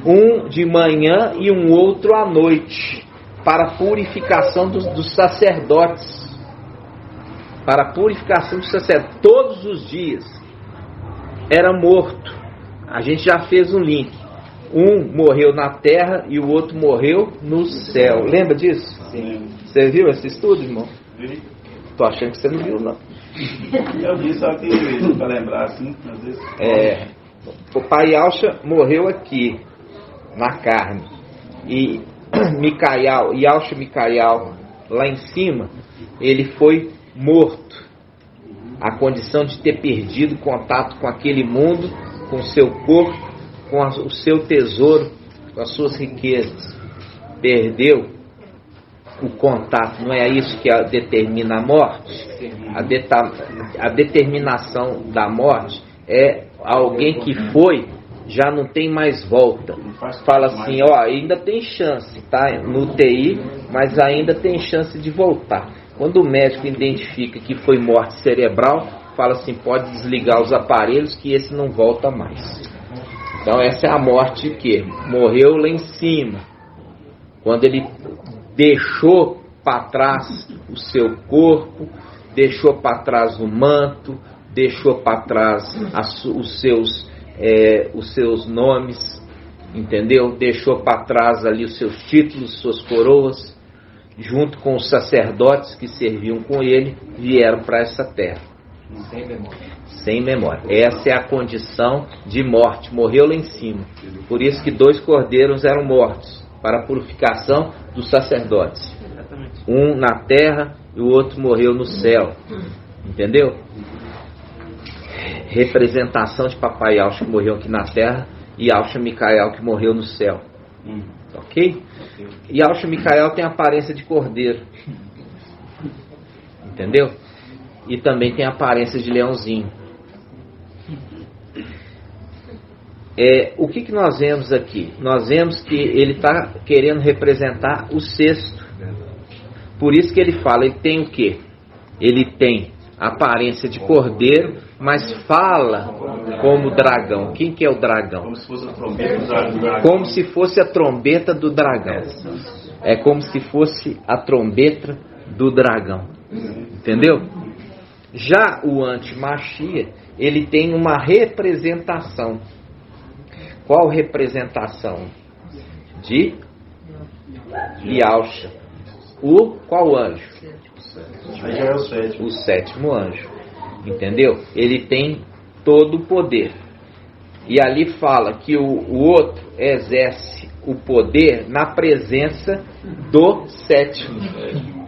Um de manhã e um outro à noite, para a purificação dos sacerdotes. Para a purificação dos sacerdotes. Todos os dias era morto. A gente já fez um link. Um morreu na terra e o outro morreu no céu. Lembra disso? Sim. Você viu esse estudo, irmão? Vi. Tô achando que você não viu, não. Eu vi, só que para lembrar assim, às vezes. O pai Yalcha morreu aqui, na carne. E Micael, Yalcha Micael, lá em cima, ele foi morto. A condição de ter perdido contato com aquele mundo, com o seu corpo, com o seu tesouro, com as suas riquezas. Perdeu o contato. Não é isso que determina a morte? A determinação da morte é alguém que foi, já não tem mais volta. Fala assim, ainda tem chance, tá? No UTI, mas ainda tem chance de voltar. Quando o médico identifica que foi morte cerebral, fala assim, pode desligar os aparelhos que esse não volta mais. Então essa é a morte que morreu lá em cima. Quando ele deixou para trás o seu corpo, deixou para trás o manto, deixou para trás os seus nomes, entendeu? Deixou para trás ali os seus títulos, suas coroas, junto com os sacerdotes que serviam com ele, vieram para essa terra. Sem memória. Sem memória. Essa é a condição de morte. Morreu lá em cima. Por isso que 2 cordeiros eram mortos, para a purificação dos sacerdotes. Um na terra e o outro morreu no céu. Entendeu? Representação de papai Yalcha que morreu aqui na terra e Yalcha Micael que morreu no céu. Ok? E Yalcha Micael tem a aparência de cordeiro. Entendeu? E também tem a aparência de leãozinho. O que nós vemos aqui? Nós vemos que ele está querendo representar o 6º. Por isso que ele fala, ele tem o quê? Ele tem a aparência de cordeiro, mas fala como dragão. Quem que é o dragão? Como se fosse a trombeta do dragão. Como se fosse a trombeta do dragão. É como se fosse a trombeta do dragão. Entendeu? Já o antimachia, ele tem uma representação. Qual representação? De Yalcha. Qual anjo? Aí já é o 7º. O 7º anjo. Entendeu? Ele tem todo o poder. E ali fala que o outro exerce o poder na presença do 7º.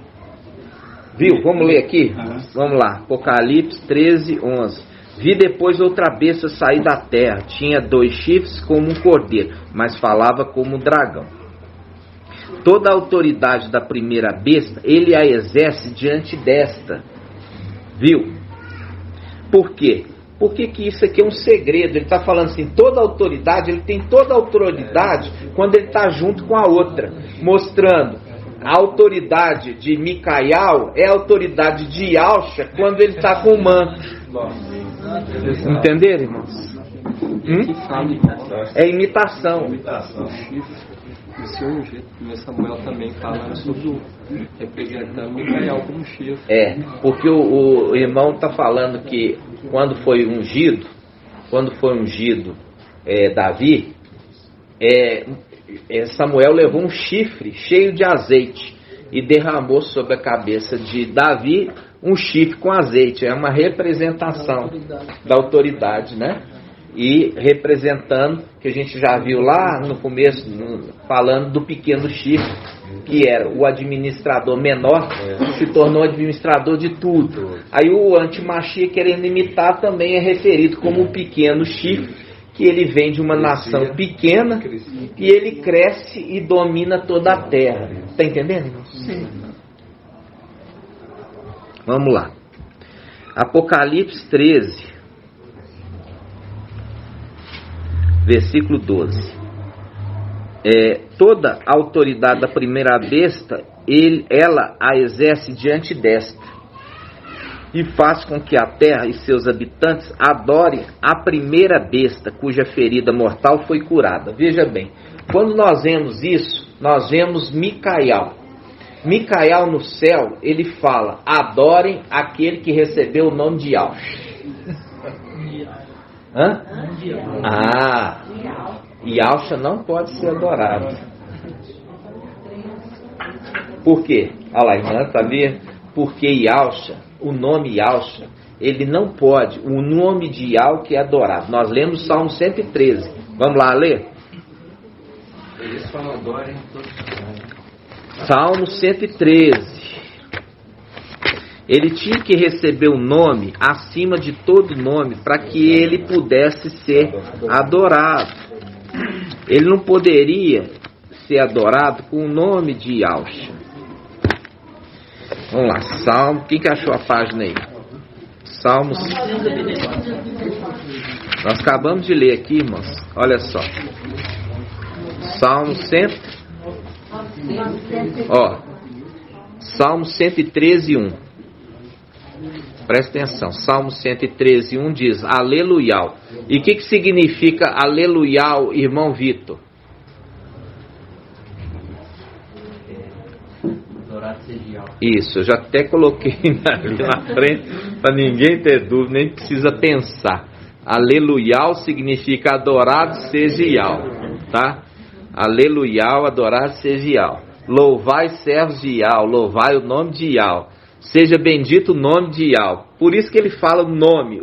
Viu? Vamos ler aqui? Vamos lá. Apocalipse 13:11. Vi depois outra besta sair da terra. Tinha 2 chifres como um cordeiro, mas falava como um dragão. Toda a autoridade da primeira besta, ele a exerce diante desta. Viu? Por quê? Porque que isso aqui é um segredo. Ele está falando assim, toda autoridade, ele tem toda a autoridade quando ele está junto com a outra, mostrando a autoridade de Micael é a autoridade de Yahshua quando ele está com o manto. Entenderam, irmãos? É imitação. O seu ungido, o Samuel também fala sobre o representando Micael como chifre. Porque o irmão está falando que quando foi ungido Davi, Samuel levou um chifre cheio de azeite e derramou sobre a cabeça de Davi um chifre com azeite. É uma representação da autoridade, né? E representando, que a gente já viu lá no começo, falando do pequeno chifre, que era o administrador menor, se tornou administrador de tudo. Aí o antimachia, querendo imitar, também é referido como o pequeno chifre, que ele vem de uma nação pequena e ele cresce e domina toda a terra. Está entendendo, irmão? Sim. Vamos lá. Apocalipse 13. Versículo 12. Toda a autoridade da primeira besta, ela a exerce diante desta, e faz com que a terra e seus habitantes adorem a primeira besta, cuja ferida mortal foi curada. Veja bem, quando nós vemos isso, nós vemos Micael. Micael no céu, ele fala, adorem aquele que recebeu o nome de Yahshua. Yahshua não pode ser adorado. Por quê? Olha lá, irmã, sabia? Porque Yahshua, o nome Yahshua, ele não pode, o nome de Yahweh que é adorado. Nós lemos Salmo 113. Vamos lá ler? Eles só adorem todos. Salmo 113. Ele tinha que receber o nome acima de todo nome para que ele pudesse ser adorado. Ele não poderia ser adorado com o nome de Yahshua. Vamos lá, Salmo. Quem que achou a página aí? Salmos. Nós acabamos de ler aqui, irmãos. Olha só. Salmo 100. Salmo 113, 1. Presta atenção, Salmo 113, 1 diz, aleluia. E o que significa aleluia, irmão Vitor? Isso, eu já até coloquei ali na frente, para ninguém ter dúvida, nem precisa pensar. Aleluia significa adorado seja Yahweh, tá? Aleluia, adorado seja Yahweh. Louvai servos de Yahweh, louvai o nome de Yahweh. Seja bendito o nome de Yahweh. Por isso que ele fala o nome.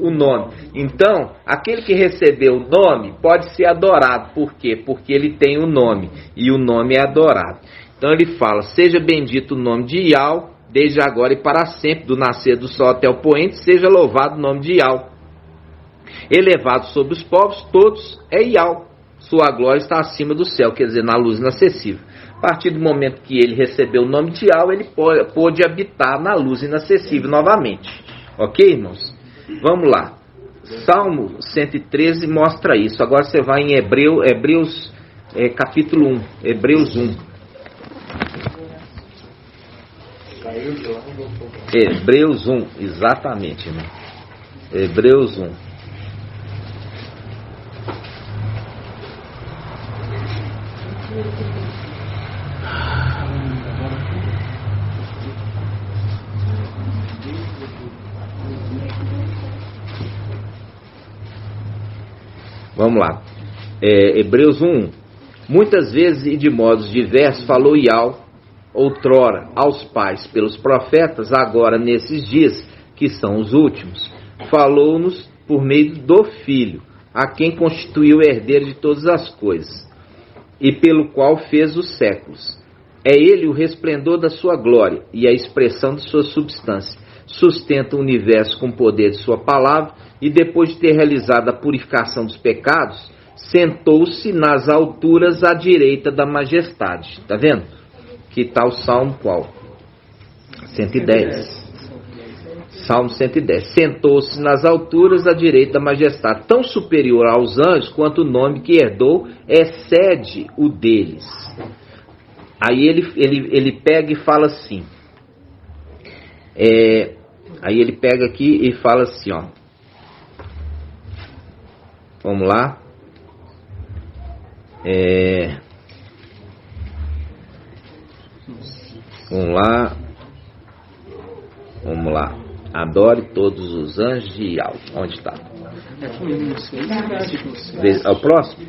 Então, aquele que recebeu o nome pode ser adorado. Por quê? Porque ele tem o nome. E o nome é adorado. Então ele fala, seja bendito o nome de Yahweh, desde agora e para sempre, do nascer do sol até o poente, seja louvado o nome de Yahweh. Elevado sobre os povos, todos é Yahweh. Sua glória está acima do céu, quer dizer, na luz inacessível. A partir do momento que ele recebeu o nome de Yahweh, ele pôde habitar na luz inacessível novamente. Ok, irmãos? Vamos lá. Salmo 113 mostra isso. Agora você vai em Hebreus capítulo 1. Hebreus 1. Hebreus 1, exatamente, irmão. Hebreus 1. Vamos lá. Hebreus 1. Muitas vezes e de modos diversos falou Yahweh outrora aos pais pelos profetas, agora nesses dias que são os últimos, falou-nos por meio do Filho, a quem constituiu o herdeiro de todas as coisas, e pelo qual fez os séculos. É ele o resplendor da sua glória e a expressão de sua substância. Sustenta o universo com o poder de sua palavra e depois de ter realizado a purificação dos pecados, sentou-se nas alturas à direita da majestade. Está vendo? Que está o Salmo qual? 110. Salmo 110. Sentou-se nas alturas à direita da majestade, tão superior aos anjos quanto o nome que herdou excede o deles. Aí ele pega e fala assim. Aí ele pega aqui e fala assim, ó. Vamos lá. Vamos lá. Adore todos os anjos de Yahweh. Onde está? É o próximo?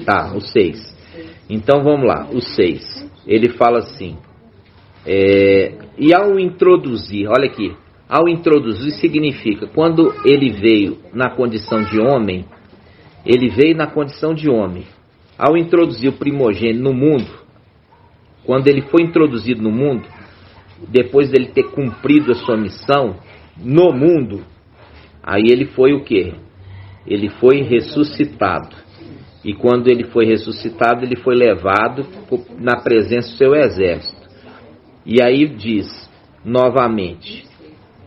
Tá, o 6. Então vamos lá, o 6. Ele fala assim. E ao introduzir, olha aqui. Ao introduzir significa, quando ele veio na condição de homem, ele veio na condição de homem. Ao introduzir o primogênito no mundo, quando ele foi introduzido no mundo, depois dele ter cumprido a sua missão no mundo, aí ele foi o quê? Ele foi ressuscitado. E quando ele foi ressuscitado, ele foi levado na presença do seu exército. E aí diz, novamente,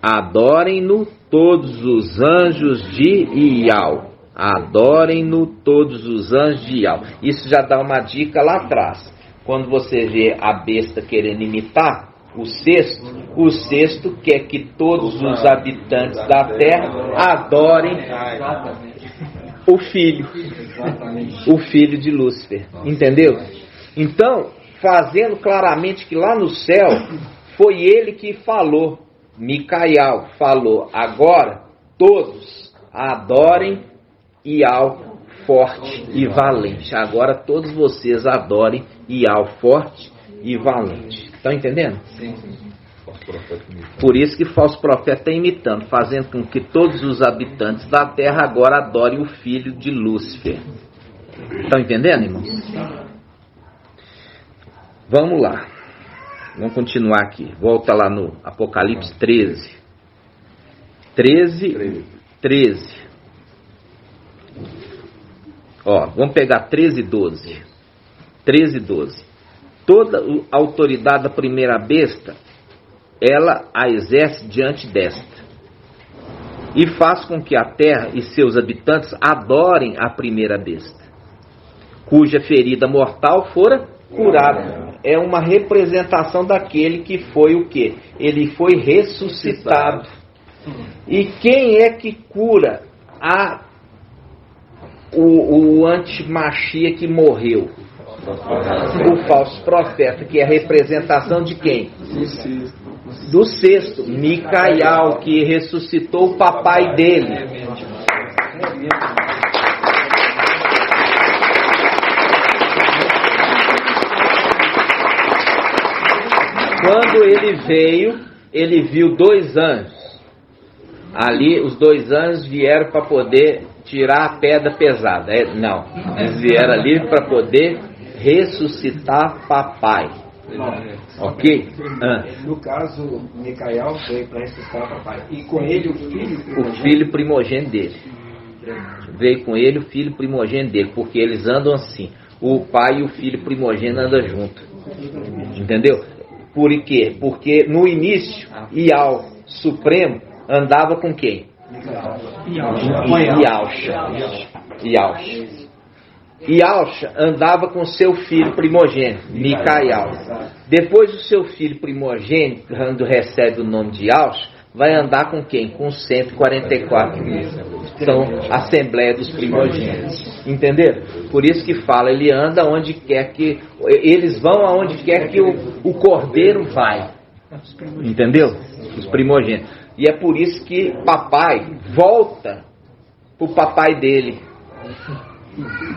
adorem-no todos os anjos de Yahweh. Adorem-no todos os anjos de Yahweh. Isso já dá uma dica lá atrás. Quando você vê a besta querendo imitar o sexto quer que todos os habitantes da terra adorem o filho de Lúcifer. Entendeu? Então, fazendo claramente que lá no céu foi ele que falou. Micael falou, agora todos adorem Yahweh forte e valente. Agora todos vocês adorem Yahweh forte e valente. Estão entendendo? Sim. Por isso que o falso profeta está imitando, fazendo com que todos os habitantes da terra agora adorem o filho de Lúcifer. Estão entendendo, irmãos? Vamos lá. Vamos continuar aqui. Volta lá no Apocalipse 13. 13. Ó, vamos pegar 13 e 12. 13 e 12. Toda a autoridade da primeira besta, ela a exerce diante desta. E faz com que a terra e seus habitantes adorem a primeira besta, cuja ferida mortal fora curada. É uma representação daquele que foi o quê? Ele foi ressuscitado. E quem é que cura o antimachia que morreu? O falso profeta, que é a representação de quem? Do sexto, Micael, que ressuscitou o papai dele. Quando ele veio, ele viu 2 anjos. Ali, os 2 anjos vieram para poder tirar a pedra pesada. Não, eles vieram ali para poder ressuscitar papai. Ok? No caso, Micael veio para ressuscitar papai. E com ele o filho primogênito dele. Veio com ele o filho primogênito dele. Porque eles andam assim. O pai e o filho primogênito andam juntos. Entendeu? Por quê? Porque no início, Yahweh Supremo andava com quem? Yahusha andava com seu filho primogênito, Micael. Depois o seu filho primogênito, quando recebe o nome de Yahusha, vai andar com quem? Com 144 mil. Então, Assembleia dos Primogênitos. Entenderam? Por isso que fala, ele anda onde quer que... Eles vão aonde quer que o cordeiro vai. Entendeu? Os primogênitos. E é por isso que papai volta pro papai dele.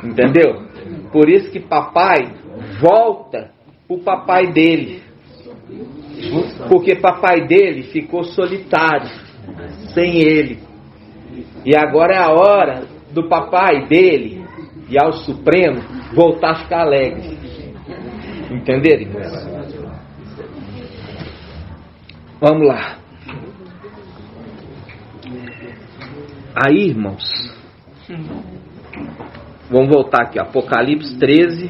Entendeu? Por isso que papai volta pro papai dele. Porque papai dele ficou solitário, sem ele. E agora é a hora do papai dele, e ao Supremo, voltar a ficar alegre. Entenderam, irmãos? Vamos lá. Aí, irmãos, vamos voltar aqui, Apocalipse 13,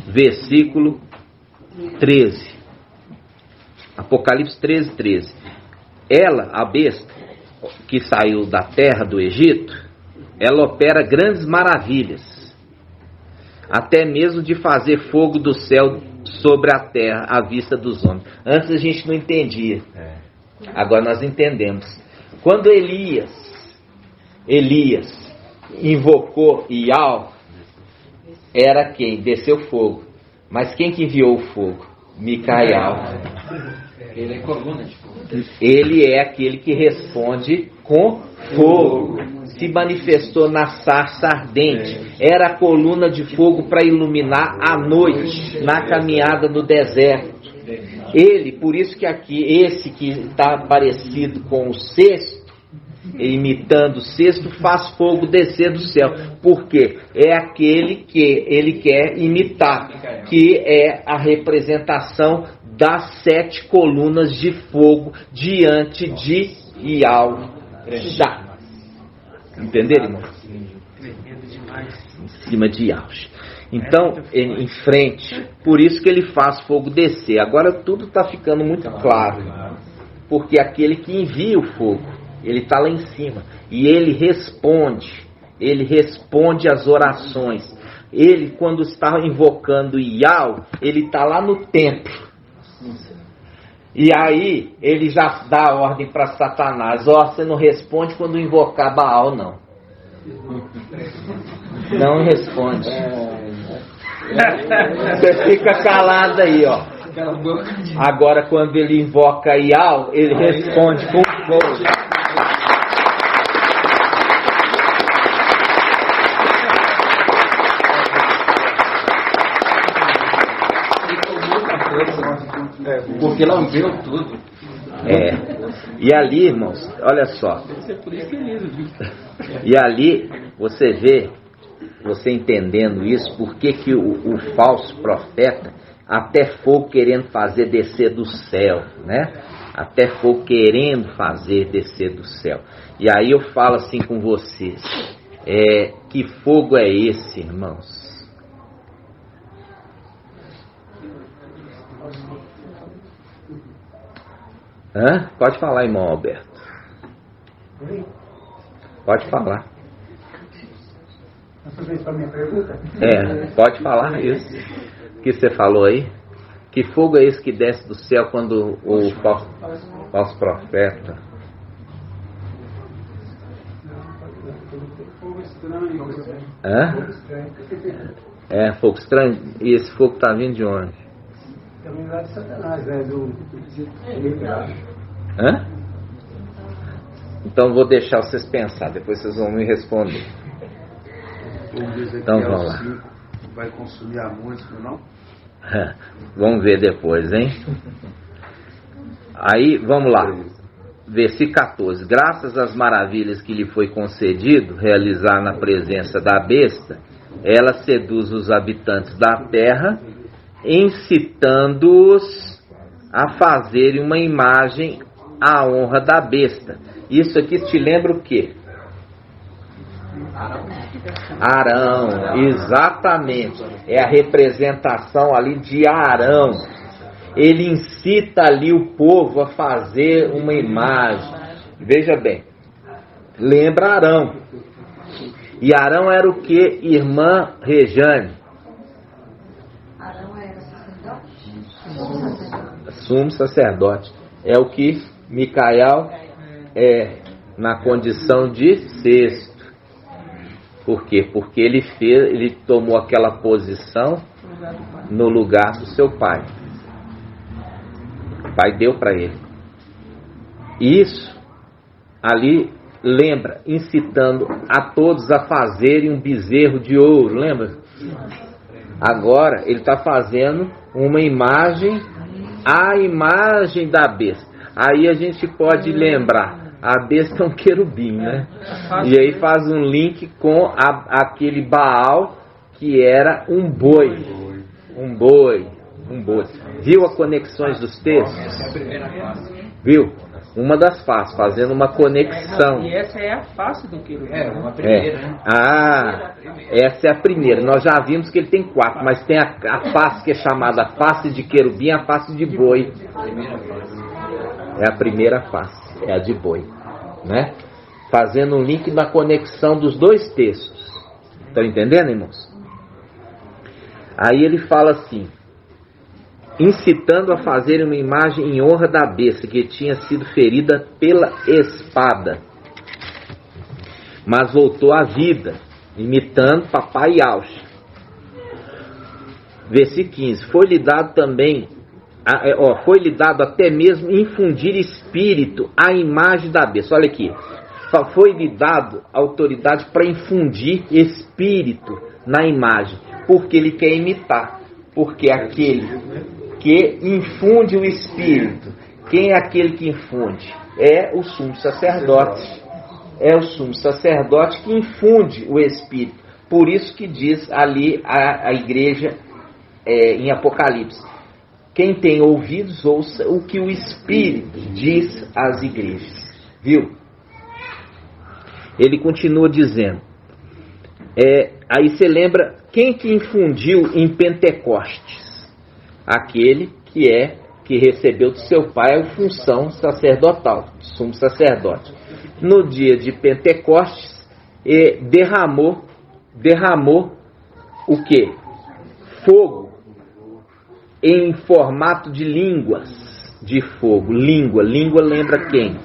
versículo 13. Apocalipse 13, 13. ela, a besta, que saiu da terra do Egito, ela opera grandes maravilhas, até mesmo de fazer fogo do céu sobre a terra à vista dos homens. Antes a gente não entendia, agora nós entendemos. Quando Elias invocou Iau, era quem? Desceu fogo. Mas quem que enviou o fogo? Micael. Ele é coluna de fogo. Ele é aquele que responde com fogo. Se manifestou na sarça ardente. Era a coluna de fogo para iluminar a noite na caminhada no deserto. Ele, por isso que aqui, esse que está parecido com o cesto, imitando o cesto, faz fogo descer do céu. Por quê? É aquele que ele quer imitar, que é a representação das 7 colunas de fogo diante de Iau-Já. Entenderam, irmão? Em cima de Iau-Já. Então, em frente, por isso que ele faz fogo descer. Agora tudo está ficando muito claro, porque aquele que envia o fogo, ele está lá em cima e ele responde às orações. Ele, quando está invocando Iau, ele está lá no templo. E aí ele já dá a ordem para Satanás: você não responde quando invocar Baal, não. Não responde. Você fica calado aí, ó. Agora quando ele invoca Iau, ele responde com fogo. Porque lambeu tudo. E ali, irmãos, olha só. E ali você vê, você entendendo isso, por que o falso profeta, até fogo querendo fazer descer do céu, né? Até fogo querendo fazer descer do céu. E aí eu falo assim com vocês, que fogo é esse, irmãos? Pode falar, irmão Alberto. Pode falar. Pode falar isso. O que você falou aí? Que fogo é esse que desce do céu quando o falso profeta? Fogo estranho. E esse fogo está vindo de onde? Também lá de Satanás, do... Então vou deixar vocês pensar, depois vocês vão me responder. Então vamos lá. Vai consumir a música, não? Vamos ver depois, hein? Aí, vamos lá. Versículo 14. Graças às maravilhas que lhe foi concedido realizar na presença da besta, ela seduz os habitantes da terra, incitando-os a fazerem uma imagem à honra da besta. Isso aqui te lembra o quê? Arão, exatamente. É a representação ali de Arão. Ele incita ali o povo a fazer uma imagem. Veja bem, lembra Arão. E Arão era o que, irmã Rejane? Arão era sacerdote? Sumo sacerdote. É o que Micael é na condição de cesto. Por quê? Porque ele tomou aquela posição no lugar do seu pai. O pai deu para ele. Isso ali lembra, incitando a todos a fazerem um bezerro de ouro, lembra? Agora ele está fazendo uma imagem, a imagem da besta. Aí a gente pode lembrar, a besta é um querubim, né? E aí faz um link com aquele Baal que era um boi. Um boi. Viu as conexões dos textos? Viu? Uma das faces, fazendo uma conexão. E essa é a face do querubim. Uma primeira, né? Essa é a primeira. Nós já vimos que ele tem 4, mas tem a face que é chamada face de querubim, a face de boi. É a primeira face. é a de boi, né? Fazendo um link na conexão dos dois textos. Estão entendendo, irmãos? Aí ele fala assim: incitando a fazer uma imagem em honra da besta que tinha sido ferida pela espada, mas voltou à vida, imitando papai Yaush. Versículo 15: foi-lhe dado também, foi-lhe dado até mesmo infundir espírito à imagem da besta. Olha aqui, foi-lhe dado autoridade para infundir espírito na imagem, porque ele quer imitar, porque aquele que infunde o espírito, quem é aquele que infunde? É o sumo sacerdote. É o sumo sacerdote que infunde o espírito. Por isso que diz ali a igreja em Apocalipse: quem tem ouvidos, ouça o que o Espírito diz às igrejas. Viu? Ele continua dizendo, aí você lembra, quem que infundiu em Pentecostes? Aquele que recebeu do seu pai a função sacerdotal, sumo sacerdote. No dia de Pentecostes, derramou o quê? Fogo em formato de línguas de fogo. Língua lembra quem?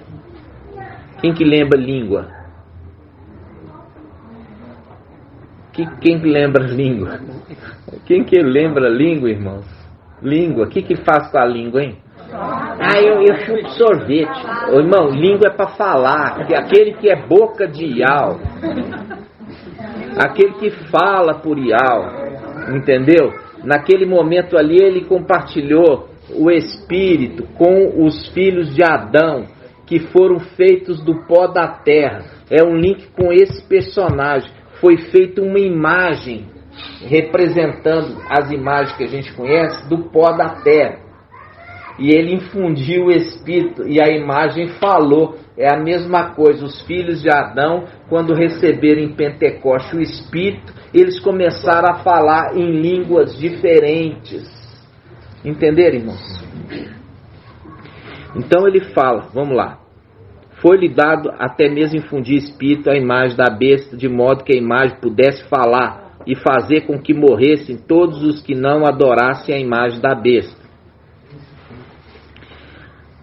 Quem que lembra língua? Quem que lembra língua? Quem que lembra língua, irmãos? Língua, o que faz com a língua, hein? Eu chupo sorvete. Irmão, língua é para falar. Aquele que é boca de Iau, aquele que fala por Iau, entendeu? Naquele momento ali ele compartilhou o Espírito com os filhos de Adão, que foram feitos do pó da terra. É um link com esse personagem. Foi feita uma imagem representando as imagens que a gente conhece do pó da terra. E ele infundiu o Espírito e a imagem falou. É a mesma coisa. Os filhos de Adão, quando receberam em Pentecostes o Espírito, eles começaram a falar em línguas diferentes. Entenderam, irmãos? Então ele fala, vamos lá. Foi-lhe dado até mesmo infundir espírito à imagem da besta, de modo que a imagem pudesse falar e fazer com que morressem todos os que não adorassem a imagem da besta.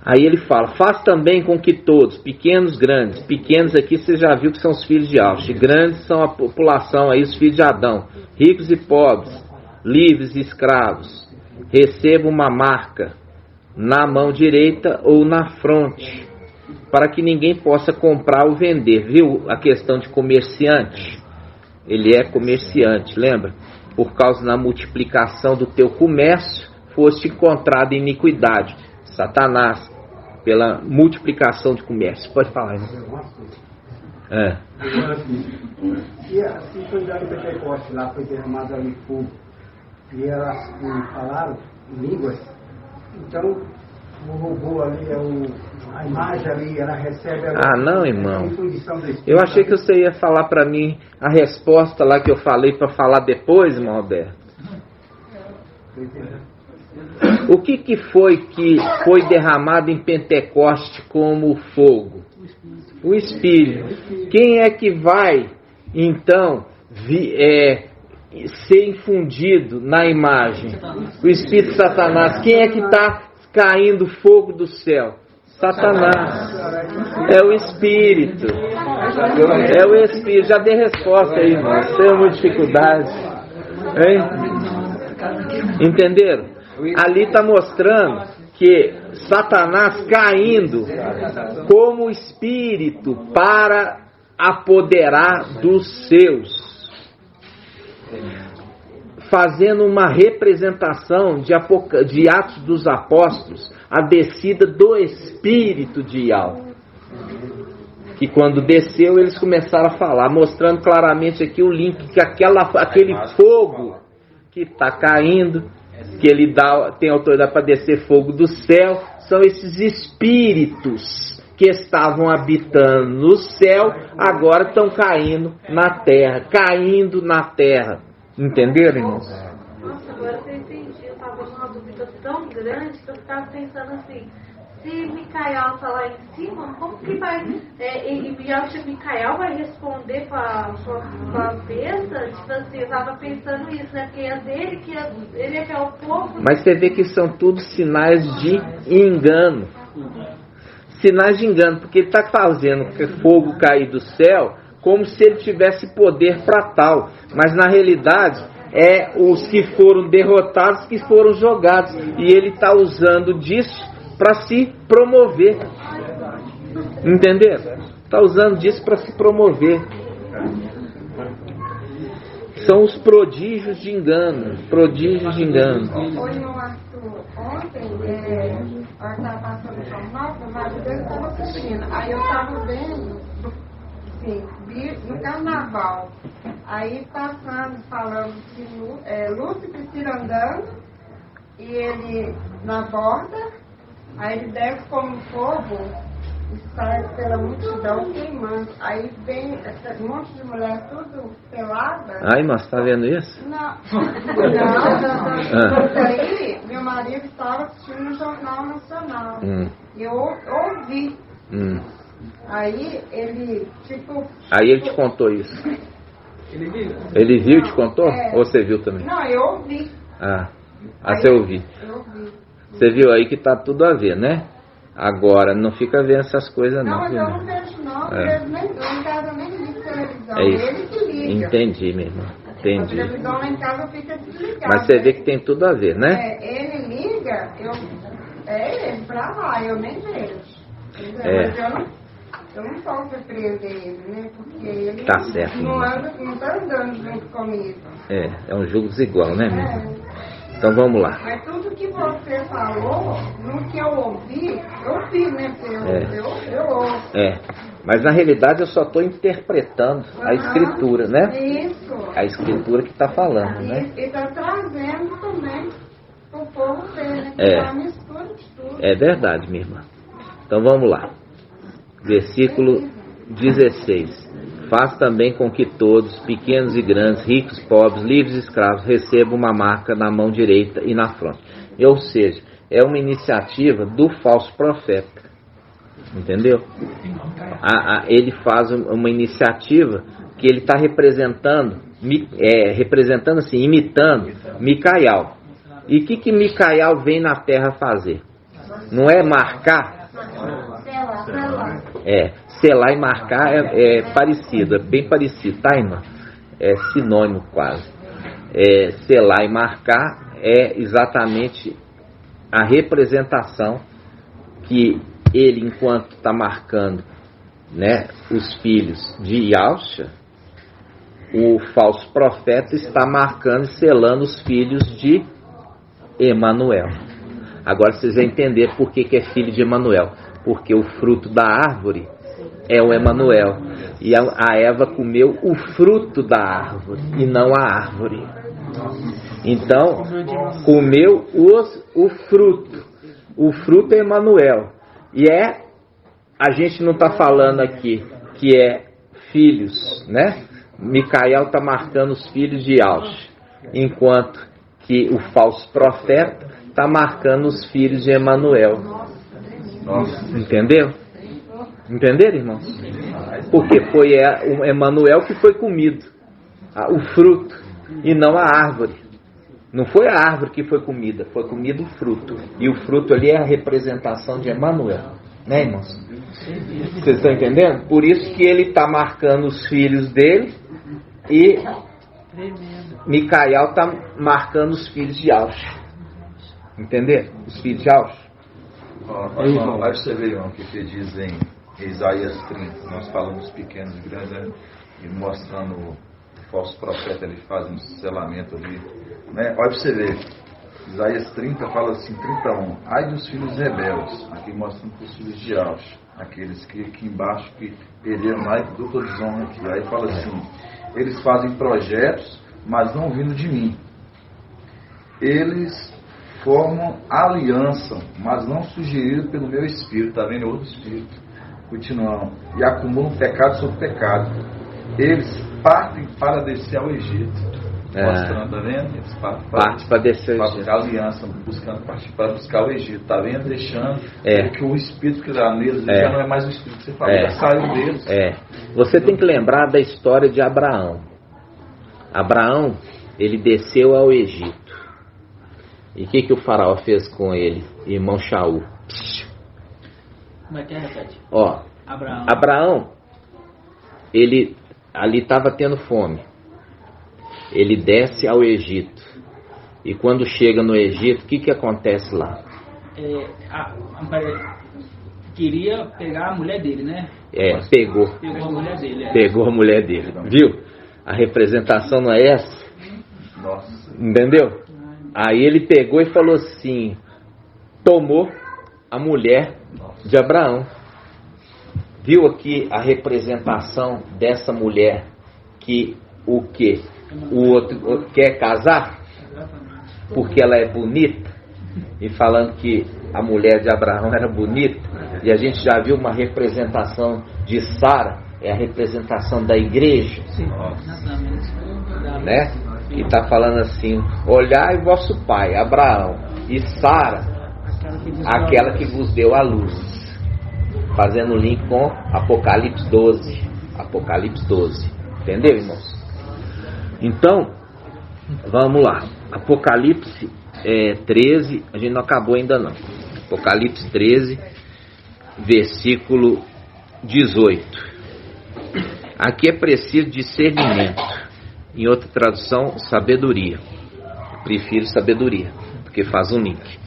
Aí ele fala, faz também com que todos, pequenos, grandes, pequenos aqui você já viu que são os filhos de Aush, grandes são a população aí, os filhos de Adão, ricos e pobres, livres e escravos, recebam uma marca na mão direita ou na fronte, para que ninguém possa comprar ou vender. Viu a questão de comerciante? Ele é comerciante, lembra? Por causa da multiplicação do teu comércio, foste encontrado em iniquidade. Satanás, pela multiplicação de comércio. Pode falar, irmão. E assim foi dado o Pentecoste, lá foi derramado ali fogo. E elas falaram línguas. Então, o robô ali, a imagem ali, ela recebe não, irmão. Eu achei que você ia falar para mim a resposta lá que eu falei para falar depois, irmão Alberto. O que foi derramado em Pentecoste como fogo? O Espírito. Quem é que vai, então, ser infundido na imagem? O Espírito de Satanás. Quem é que está caindo fogo do céu? Satanás. É o Espírito. É o Espírito. Já dei resposta aí, irmão. Tem muita dificuldade. Hein? Entenderam? Ali está mostrando que Satanás caindo como espírito para apoderar dos seus, fazendo uma representação de Atos dos Apóstolos, a descida do espírito de Iau, que quando desceu eles começaram a falar, mostrando claramente aqui o link, que aquele fogo que está caindo, que ele tem autoridade para descer fogo do céu, são esses espíritos que estavam habitando no céu, agora estão caindo na terra. Entenderam, irmãos? Nossa, agora eu entendi. Eu estava numa dúvida tão grande que eu ficava pensando assim, se Micael está lá em cima, como que vai... E acho que Micael vai responder para a besta? Tipo assim, eu estava pensando isso, né? Porque é dele, que ele é que é o povo... Mas você vê que são tudo sinais de engano. Sinais de engano, porque ele está fazendo fogo cair do céu como se ele tivesse poder para tal. Mas na realidade... os que foram derrotados que foram jogados. E ele está usando disso para se promover. Entenderam? Está usando disso para se promover. São os prodígios de engano. Prodígios de engano. Oi, meu Arthur. Ontem, eu estava passando o jornal, o marido dele estava assistindo. Aí eu estava vendo, assim, no carnaval. Aí passando, falando que Lúcifer andando e ele na borda, aí ele desce como fogo e sai pela multidão queimando. Aí vem um monte de mulher tudo pelada. Ai, mas tá vendo isso? Não. Aí meu marido estava assistindo no Jornal Nacional. E eu ouvi. Aí ele, tipo... Aí ele te contou isso. Ele viu e te contou? Ou você viu também? Não, eu ouvi. Você ouviu. Eu ouvi. Você viu aí que tá tudo a ver, né? Agora, não fica vendo essas coisas não. Não, mas eu não vejo não, porque eu em casa nem ligo televisão. É isso. Ele que liga. Entendi, meu irmão. Entendi. A televisão lá em casa fica desligada. Mas você vê que tem tudo a ver, né? Ele liga, ele pra lá, eu nem vejo. Mas eu não posso repreender ele, né? Porque ele tá certo, não tá andando junto comigo. É um jogo desigual, né, meu irmão? Então vamos lá. Mas tudo que você falou, no que eu ouvi, né? Porque eu ouço. Mas na realidade eu só estou interpretando a escritura, né? Isso. A escritura que está falando, né? E está trazendo também para o povo ver, né? Que é uma mistura de tudo. É verdade, minha irmã. Então vamos lá. Versículo 16. Faz também com que todos, pequenos e grandes, ricos, pobres, livres e escravos, recebam uma marca na mão direita e na fronte. Ou seja, é uma iniciativa do falso profeta. Entendeu? Ele faz uma iniciativa que ele está representando assim, imitando Micael. E o que Micael vem na terra fazer? Não é marcar? Selar e marcar é parecido, é bem parecido, tá, irmã? É sinônimo quase. Selar e marcar é exatamente a representação que ele, enquanto está marcando, né, os filhos de Yahshua, o falso profeta está marcando e selando os filhos de Emanuel. Agora vocês vão entender por que é filho de Emanuel. Porque o fruto da árvore é o Emanuel. E a Eva comeu o fruto da árvore e não a árvore. Então, comeu o fruto. O fruto é Emanuel. E a gente não está falando aqui que é filhos, né? Micael está marcando os filhos de Yahshua, enquanto que o falso profeta está marcando os filhos de Emanuel. Entendeu? Entenderam, irmãos? Porque foi o Emanuel que foi comido, o fruto, e não a árvore. Não foi a árvore que foi comida, foi comido o fruto. E o fruto ali é a representação de Emanuel. Né, irmãos? Vocês estão entendendo? Por isso que ele está marcando os filhos dele e Micael está marcando os filhos de Yahshua. Entenderam? Os filhos de Yahshua. Olha você ver, irmão, o que diz em Isaías 30. Nós falamos pequenos e grandes, né? E mostrando o falso profeta, ele faz um selamento ali, né? Olha você ver, Isaías 30 fala assim, 31, ai dos filhos rebeldes, aqui mostrando os filhos de Yahshua, aqueles que aqui embaixo que perderam lá e dupla desonra aqui. Aí fala assim, eles fazem projetos, mas não vindo de mim. Eles formam aliança, mas não sugerido pelo meu espírito. Está vendo? Outro espírito. Continuam. E acumulam pecado sobre pecado. Eles partem para descer ao Egito. Mostrando, tá vendo? Eles Parte para descer para buscar a aliança, buscando partir para buscar o Egito, tá vendo? Deixando que o espírito que está neles já não é mais o espírito que você fala, já saiu deles. Você tem que lembrar da história de Abraão. Abraão, ele desceu ao Egito. E o que o faraó fez com ele, irmão Shaul? Como é que repete? Ó, Abraão, ele ali estava tendo fome. Ele desce ao Egito. E quando chega no Egito, o que acontece lá? Queria pegar a mulher dele, né? Pegou. Pegou a mulher dele. Pegou a mulher dele. Viu? A representação não é essa? Nossa. Entendeu? Aí ele pegou e falou assim: tomou a mulher de Abraão. Viu aqui a representação dessa mulher que o quê? O outro quer casar? Porque ela é bonita? E falando que a mulher de Abraão era bonita. E a gente já viu uma representação de Sara, é a representação da igreja. Né? E está falando assim: olhai vosso pai, Abraão, e Sara, aquela que vos deu a luz. Fazendo link com Apocalipse 12. Apocalipse 12. Entendeu, irmãos? Então, vamos lá. Apocalipse 13, a gente não acabou ainda não. Apocalipse 13, versículo 18. Aqui é preciso discernimento. Em outra tradução, sabedoria. Eu prefiro sabedoria, porque faz um link.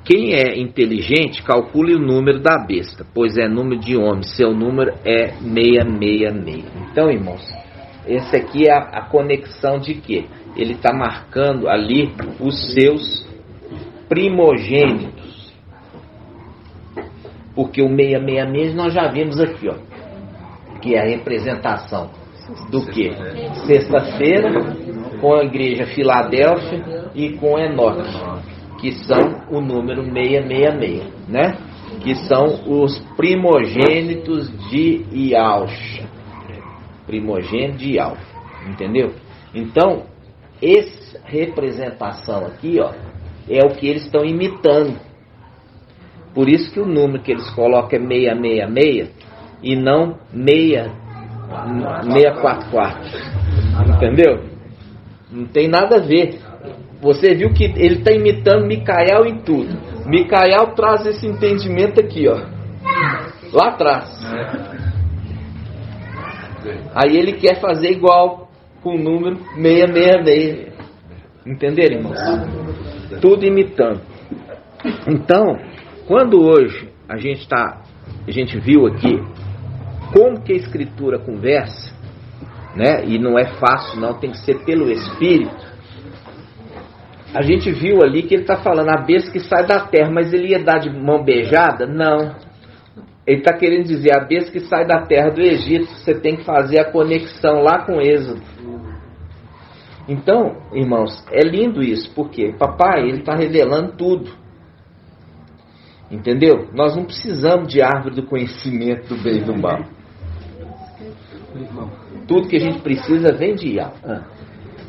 Quem é inteligente, calcule o número da besta, pois é número de homem. Seu número é 666. Então, irmãos, esse aqui é a conexão de quê? Ele está marcando ali os seus primogênitos. Porque o 666 nós já vimos aqui, ó, que é a representação do quê? Sexta-feira, com a igreja Filadélfia e com Enoque, que são o número 666, né? Que são os primogênitos de Ialcha. Primogênito de Ialcha, entendeu? Então, essa representação aqui, ó, é o que eles estão imitando. Por isso que o número que eles colocam é 666 e não 644. Entendeu? Não tem nada a ver. Você viu que ele está imitando Micael em tudo. Micael traz esse entendimento aqui, ó, lá atrás. Aí ele quer fazer igual com o número 666. Entenderam, irmãos? Tudo imitando. Então, quando hoje a gente viu aqui como que a Escritura conversa, né? E não é fácil, não, tem que ser pelo Espírito. A gente viu ali que ele está falando a besta que sai da terra, mas ele ia dar de mão beijada? Não. Ele está querendo dizer a besta que sai da terra do Egito. Você tem que fazer a conexão lá com Êxodo. Então, irmãos, é lindo isso, porque papai, ele está revelando tudo. Entendeu? Nós não precisamos de árvore do conhecimento do bem e do mal. Tudo que a gente precisa vem de Yah.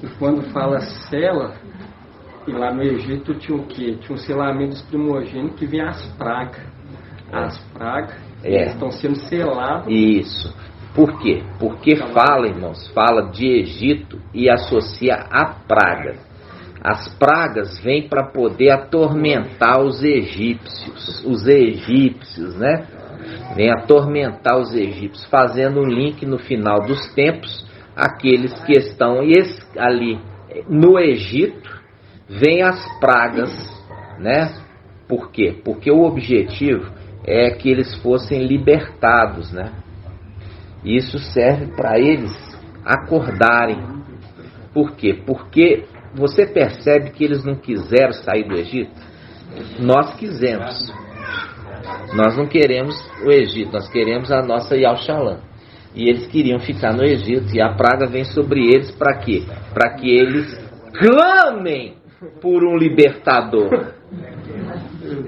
E quando fala cela, e lá no Egito tinha o quê? Tinha um selamento dos primogênitos que vinha as pragas. As pragas estão sendo seladas. Isso. Por quê? Porque fala, irmãos, fala de Egito e associa a praga. As pragas vêm para poder atormentar os egípcios. Os egípcios, né? Vem atormentar os egípcios, fazendo um link no final dos tempos, aqueles que estão ali no Egito, vem as pragas, né? Por quê? Porque o objetivo é que eles fossem libertados, né? Isso serve para eles acordarem. Por quê? Porque você percebe que eles não quiseram sair do Egito? Nós quisemos. Nós não queremos o Egito, nós queremos a nossa Yalshalã. E eles queriam ficar no Egito, e a praga vem sobre eles para quê? Para que eles clamem por um libertador.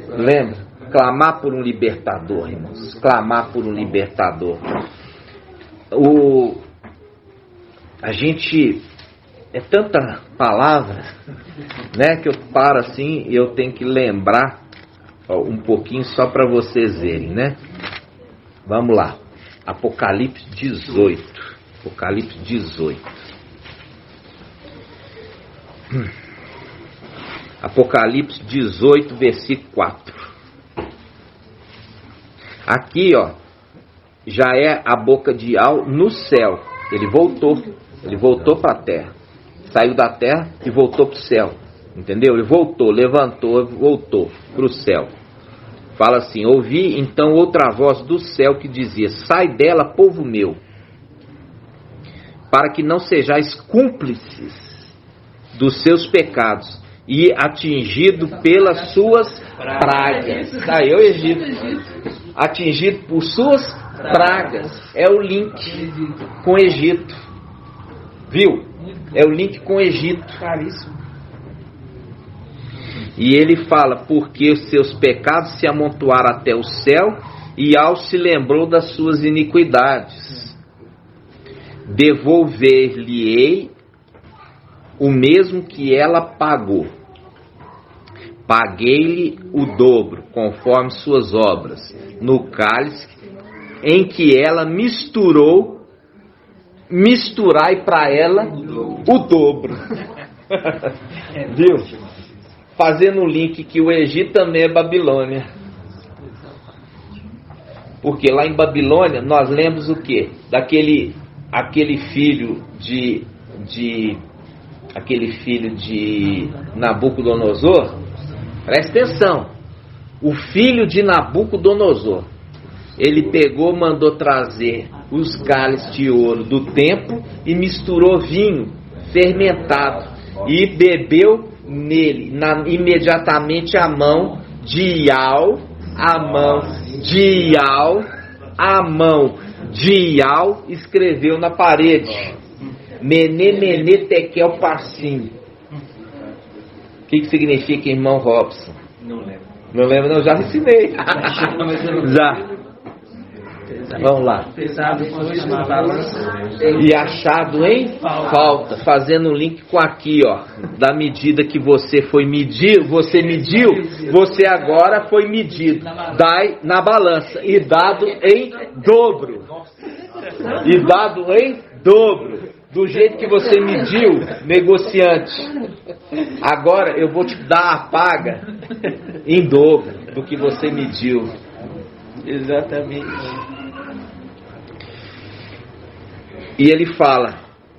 Lembra? Clamar por um libertador, irmãos. Clamar por um libertador. A gente é tanta palavra, né, que eu paro assim e eu tenho que lembrar um pouquinho só para vocês verem, né? Vamos lá. Apocalipse 18. Apocalipse 18. Apocalipse 18, versículo 4. Aqui, já é a boca de Al no céu. Ele voltou para a terra. Saiu da terra e voltou para o céu. Entendeu? Ele voltou, levantou, voltou para o céu. Fala assim: ouvi então outra voz do céu que dizia: sai dela, povo meu, para que não sejais cúmplices dos seus pecados e atingido pelas suas pragas. Daí o Egito, atingido por suas pragas. É o link com o Egito. Viu? É o link com o Egito. Caríssimo. E ele fala: porque os seus pecados se amontoaram até o céu, e Al se lembrou das suas iniquidades. Devolver-lhe-ei o mesmo que ela pagou. Paguei-lhe o dobro, conforme suas obras, no cálice em que ela misturai para ela o dobro. Viu? Fazendo o link que o Egito também é Babilônia. Porque lá em Babilônia nós lemos o quê? Aquele filho de Nabucodonosor. Presta atenção. O filho de Nabucodonosor, ele pegou, mandou trazer os cálices de ouro do templo e misturou vinho fermentado e bebeu nele, imediatamente a mão de Al escreveu na parede: Mene, Mene, Tekel, Parsim. O que significa, irmão Robson? Não lembro. Não lembro, não, já ensinei. Já. Vamos lá. E achado em falta, fazendo um link com aqui, da medida que você foi medir, você mediu, você agora foi medido. Dai na balança e dado em dobro. E dado em dobro. Do jeito que você mediu, negociante. Agora eu vou te dar a paga em dobro do que você mediu. Exatamente. E ele fala: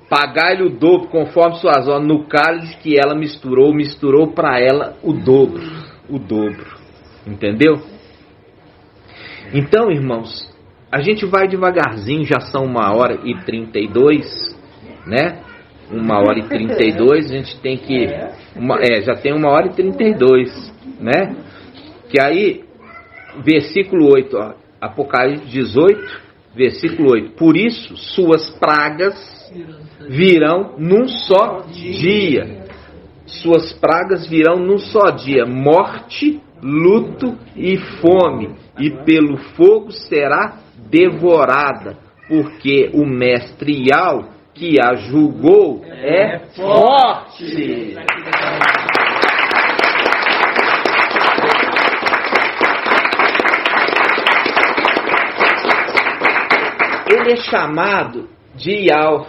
pagai-lhe o dobro conforme suas obras, no cálice que ela misturou para ela o dobro. Entendeu? Então, irmãos, a gente vai devagarzinho, já são 1h32, né? 1h32, a gente tem que... já tem 1h32, né? Que aí, versículo 8, Apocalipse 18... Versículo 8. Por isso, suas pragas virão num só dia. Suas pragas virão num só dia. Morte, luto e fome. E pelo fogo será devorada. Porque o mestre Al, que a julgou, é forte. Ele é chamado de Al.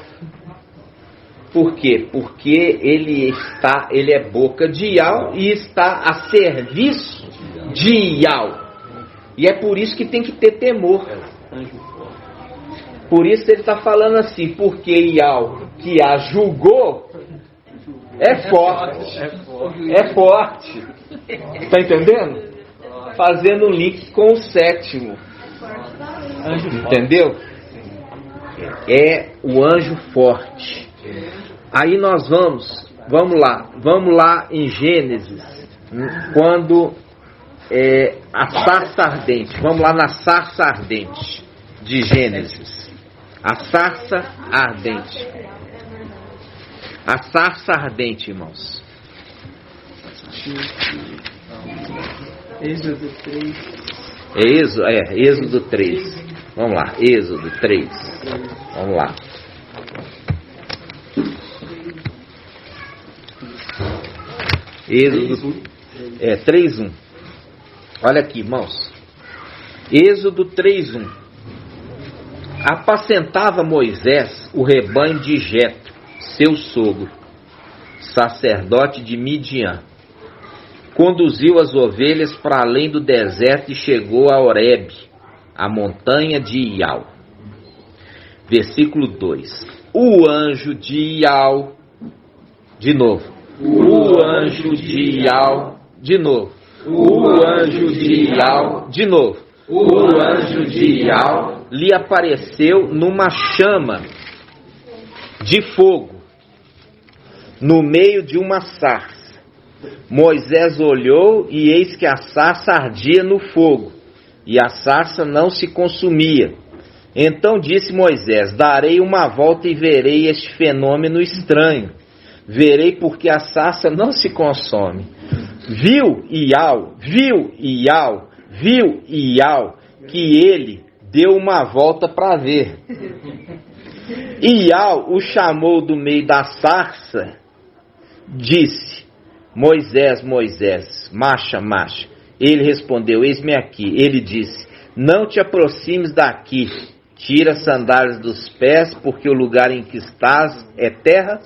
Por quê? Porque ele é boca de Al e está a serviço de Al. E é por isso que tem que ter temor. Por isso ele está falando assim: porque Al, que a julgou, é forte. É forte. Está entendendo? Fazendo um link com o 7º. Entendeu? É o anjo forte. Aí nós vamos lá em Gênesis, quando a sarça ardente. Vamos lá na sarça ardente de Gênesis. A sarça ardente. A sarça ardente, irmãos. Êxodo 3. Êxodo 3. Vamos lá, Êxodo 3. Vamos lá. Êxodo 3:1. Olha aqui, irmãos. Êxodo 3:1. Apacentava Moisés o rebanho de Jetro, seu sogro, sacerdote de Midian. Conduziu as ovelhas para além do deserto e chegou a Horebe, a montanha de Ial. Versículo 2. O anjo de Ial, de novo. O anjo de Ial, de novo. O anjo de Ial, de novo. O anjo de Ial lhe apareceu numa chama de fogo, no meio de uma sarça. Moisés olhou e eis que a sarça ardia no fogo, e a sarça não se consumia. Então disse Moisés: darei uma volta e verei este fenômeno estranho. Verei porque a sarça não se consome. Viu Ial, que ele deu uma volta para ver. Ial o chamou do meio da sarça, disse: Moisés, Moisés, marcha. Ele respondeu: eis-me aqui. Ele disse: não te aproximes daqui, tira as sandálias dos pés, porque o lugar em que estás é terra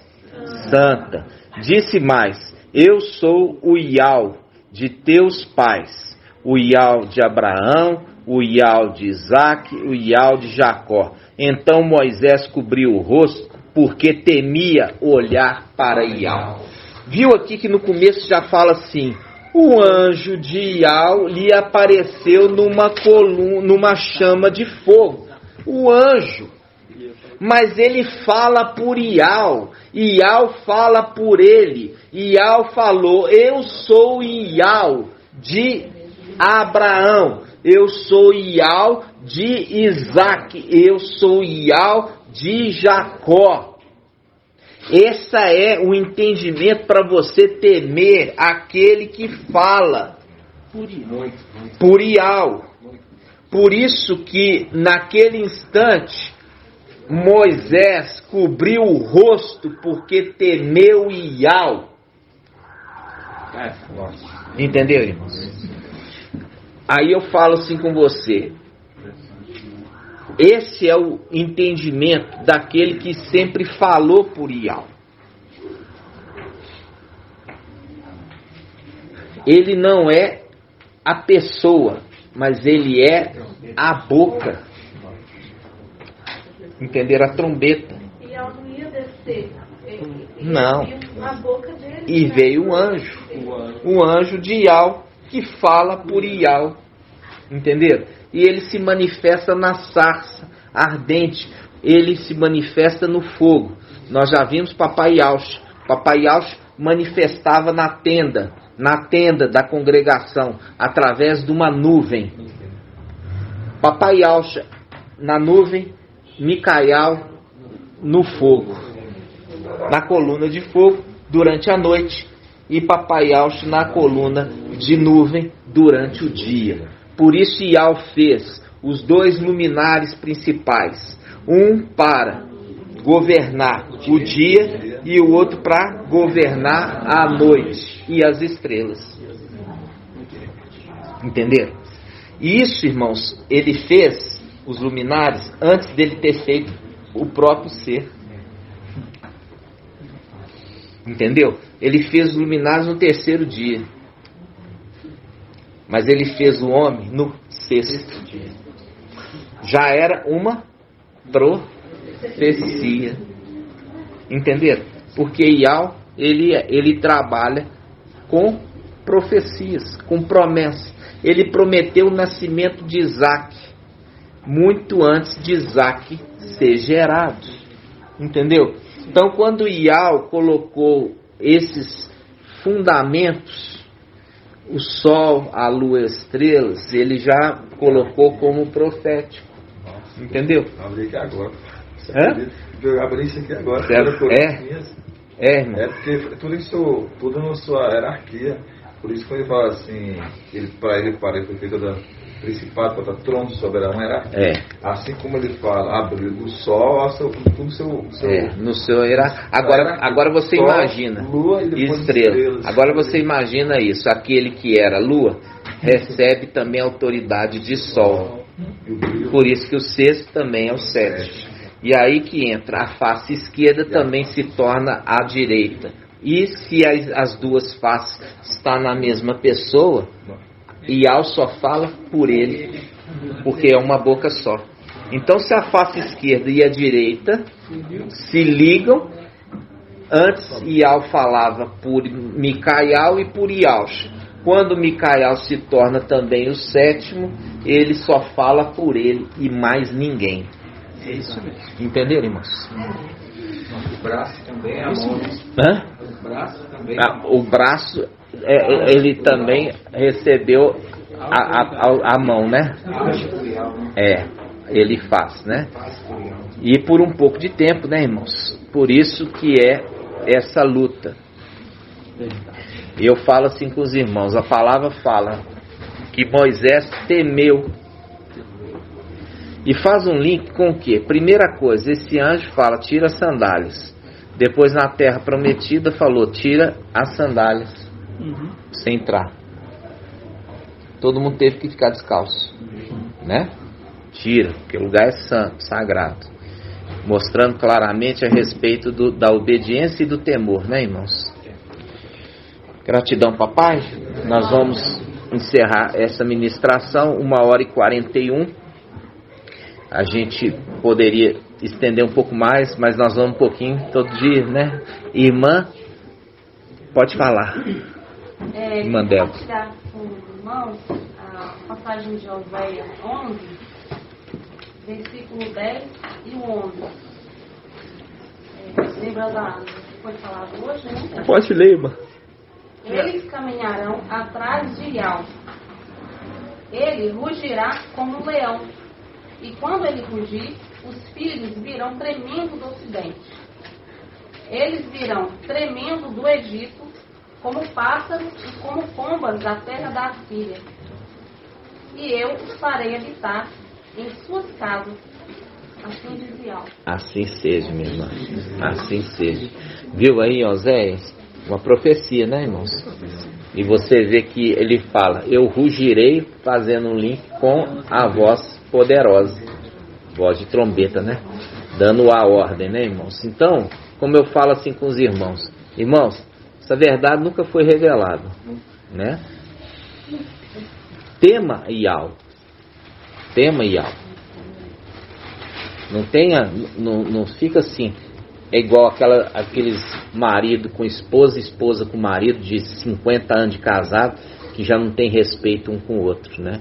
santa. Disse mais: eu sou o Ial de teus pais, o Ial de Abraão, o Ial de Isaque, o Ial de Jacó. Então Moisés cobriu o rosto, porque temia olhar para Ial. Viu aqui que no começo já fala assim: o anjo de Ial lhe apareceu numa chama de fogo. O anjo. Mas ele fala por Ial. Ial fala por ele. Ial falou: eu sou Ial de Abraão. Eu sou Ial de Isaque. Eu sou Ial de Jacó. Esse é o entendimento para você temer aquele que fala por Ial. Por isso que naquele instante Moisés cobriu o rosto porque temeu Ial. Entendeu, irmãos? Aí eu falo assim com você. Esse é o entendimento daquele que sempre falou por Ial. Ele não é a pessoa, mas ele é a boca. Entenderam? A trombeta. Ial não ia descer. Não. A boca dele, e veio um anjo. Um anjo de Ial que fala por Ial. Entenderam? E ele se manifesta na sarça ardente. Ele se manifesta no fogo. Nós já vimos Papai Yaush. Papai Yaush manifestava na tenda da congregação, através de uma nuvem. Papai Yaush na nuvem, Micael no fogo, na coluna de fogo durante a noite, e Papai Yaush na coluna de nuvem durante o dia. Por isso Ial fez os dois luminares principais, um para governar o dia e o outro para governar a noite e as estrelas. Entenderam? E isso, irmãos, ele fez os luminares antes dele ter feito o próprio ser. Entendeu? Ele fez os luminares no terceiro dia. Mas ele fez o homem no sexto dia. Já era uma profecia. Entenderam? Porque Ial, ele trabalha com profecias, com promessas. Ele prometeu o nascimento de Isaque, muito antes de Isaque ser gerado. Entendeu? Então, quando Ial colocou esses fundamentos, o sol, a lua, as estrelas, ele já colocou como profético. Entendeu? Abri aqui agora. Eu abri isso aqui agora. Irmão. Porque tudo na sua hierarquia. Por isso que ele fala assim, para ele foi feita principado, contra trono, soberano, assim como ele fala, abriu do sol no seu no seu agora você sol, imagina lua e estrela. Agora você imagina isso, aquele que era lua recebe também a autoridade de sol, por isso que o sexto também é o sétimo. E aí que entra a face esquerda, também se torna a direita. E se as duas faces estão na mesma pessoa, Ial só fala por ele, porque é uma boca só. Então, se a face esquerda e a direita se ligam, antes Ial falava por Micael e por Iaush. Quando Micael se torna também o sétimo, ele só fala por ele e mais ninguém. É isso mesmo. Entenderam, irmãos? O braço também é a mão. O braço também. O braço, ele também recebeu a mão, né? Ele faz, né? E por um pouco de tempo, né, irmãos? Por isso que é essa luta. E eu falo assim com os irmãos, a palavra fala que Moisés temeu. E faz um link com o quê? Primeira coisa, esse anjo fala, tira as sandálias. Depois na terra prometida falou, tira as sandálias. Sem entrar. Todo mundo teve que ficar descalço. Né? Tira, porque o lugar é santo, sagrado. Mostrando claramente a respeito da obediência e do temor, né, irmãos? Gratidão, papai. Nós vamos encerrar essa ministração, 1h41. A gente poderia estender um pouco mais, mas nós vamos um pouquinho todo dia, né? Irmã, pode falar. Irmã Débora. Vou compartilhar com os irmãos a passagem de Oséias 11, versículo 10 e o 11. Lembrando da que foi falado hoje, né? Pode ler, irmã. Eles caminharão atrás de Ial. Ele rugirá como um leão. E quando ele rugir, os filhos virão tremendo do ocidente. Eles virão tremendo do Egito, como pássaros e como pombas da terra da Assíria. E eu os farei habitar em suas casas. Assim diz Ial. Assim seja, minha irmã. Assim seja. Viu aí, Oséias? Uma profecia, né, irmãos? E você vê que ele fala, eu rugirei, fazendo um link com a voz poderosa, voz de trombeta, né? Dando a ordem, né, irmãos? Então, como eu falo assim com os irmãos, essa verdade nunca foi revelada, né? Tema Ial. Não fica assim. É igual aqueles marido com esposa com marido de 50 anos de casado, que já não tem respeito um com o outro, né?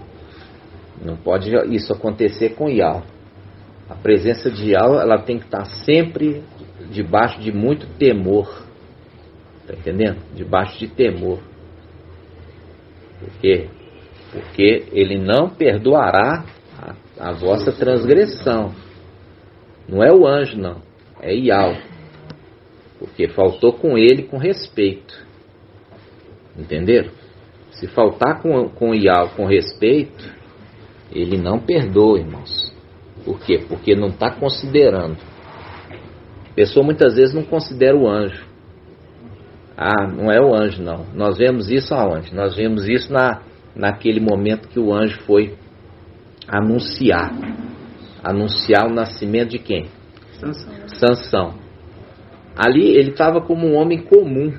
Não pode isso acontecer com Ial. A presença de Ial, ela tem que estar sempre debaixo de muito temor. Tá entendendo? Debaixo de temor. Por quê? Porque ele não perdoará a vossa transgressão. Não é o anjo, não. É Ial. Porque faltou com ele com respeito. Entenderam? Se faltar com Ial com respeito, ele não perdoa, irmãos. Por quê? Porque não está considerando. A pessoa muitas vezes não considera o anjo. Não é o anjo, não. Nós vemos isso aonde? Nós vemos isso naquele momento que o anjo foi anunciar o nascimento de quem? Sansão. Ali ele estava como um homem comum.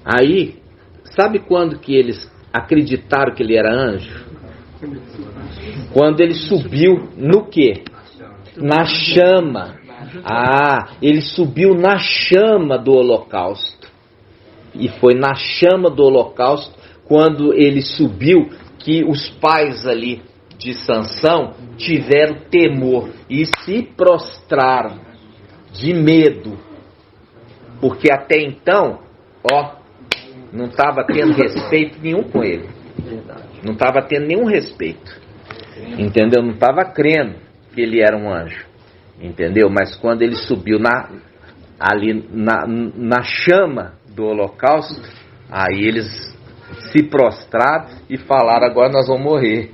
Aí, sabe quando que eles acreditaram que ele era anjo? Quando ele subiu no quê? Na chama. Ele subiu na chama do holocausto. E foi na chama do holocausto, quando ele subiu, que os pais ali de Sansão tiveram temor e se prostraram de medo, porque até então, não estava tendo respeito nenhum com ele, não estava tendo nenhum respeito, entendeu? Não estava crendo que ele era um anjo, entendeu? Mas quando ele subiu ali na chama do holocausto, aí eles se prostraram e falaram: agora nós vamos morrer.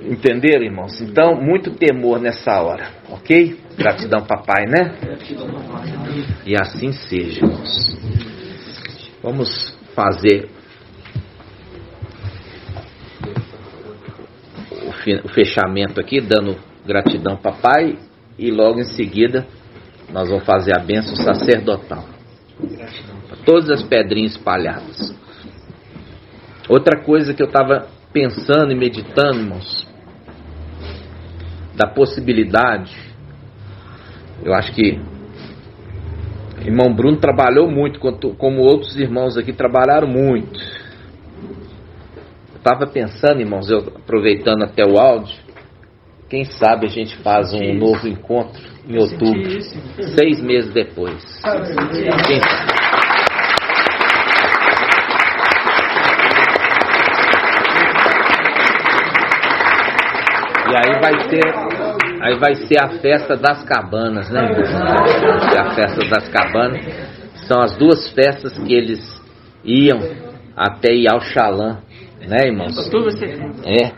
Entenderam, irmãos? Então, muito temor nessa hora, ok? Gratidão, papai, né? E assim seja, irmãos. Vamos fazer o fechamento aqui, dando gratidão, papai, e logo em seguida nós vamos fazer a bênção sacerdotal para todas as pedrinhas espalhadas. Outra coisa que eu estava pensando e meditando, irmãos, da possibilidade, eu acho que o irmão Bruno trabalhou muito, como outros irmãos aqui trabalharam muito. Eu estava pensando, irmãos, eu aproveitando até o áudio, quem sabe a gente faz um novo encontro em outubro, 6 meses depois. Quem sabe? E aí vai ser a festa das cabanas, né? A festa das cabanas. São as 2 festas que eles iam até Iauxalã, né, irmãos? Outubro, setembro. É.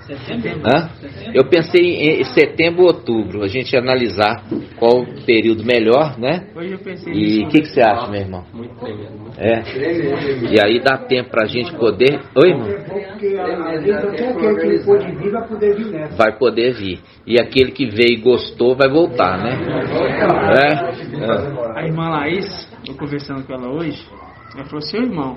Hã? Eu pensei em setembro ou outubro. A gente ia analisar qual o período melhor, né? Hoje eu pensei E o que você acha, meu irmão? Muito tremendo. É. E aí dá tempo pra gente poder. Oi, irmão? Porque aquele que pôde vir vai poder vir nessa. Vai poder vir. E aquele que veio e gostou vai voltar, né? A irmã Laís, eu conversando com ela hoje, ela falou assim: irmão,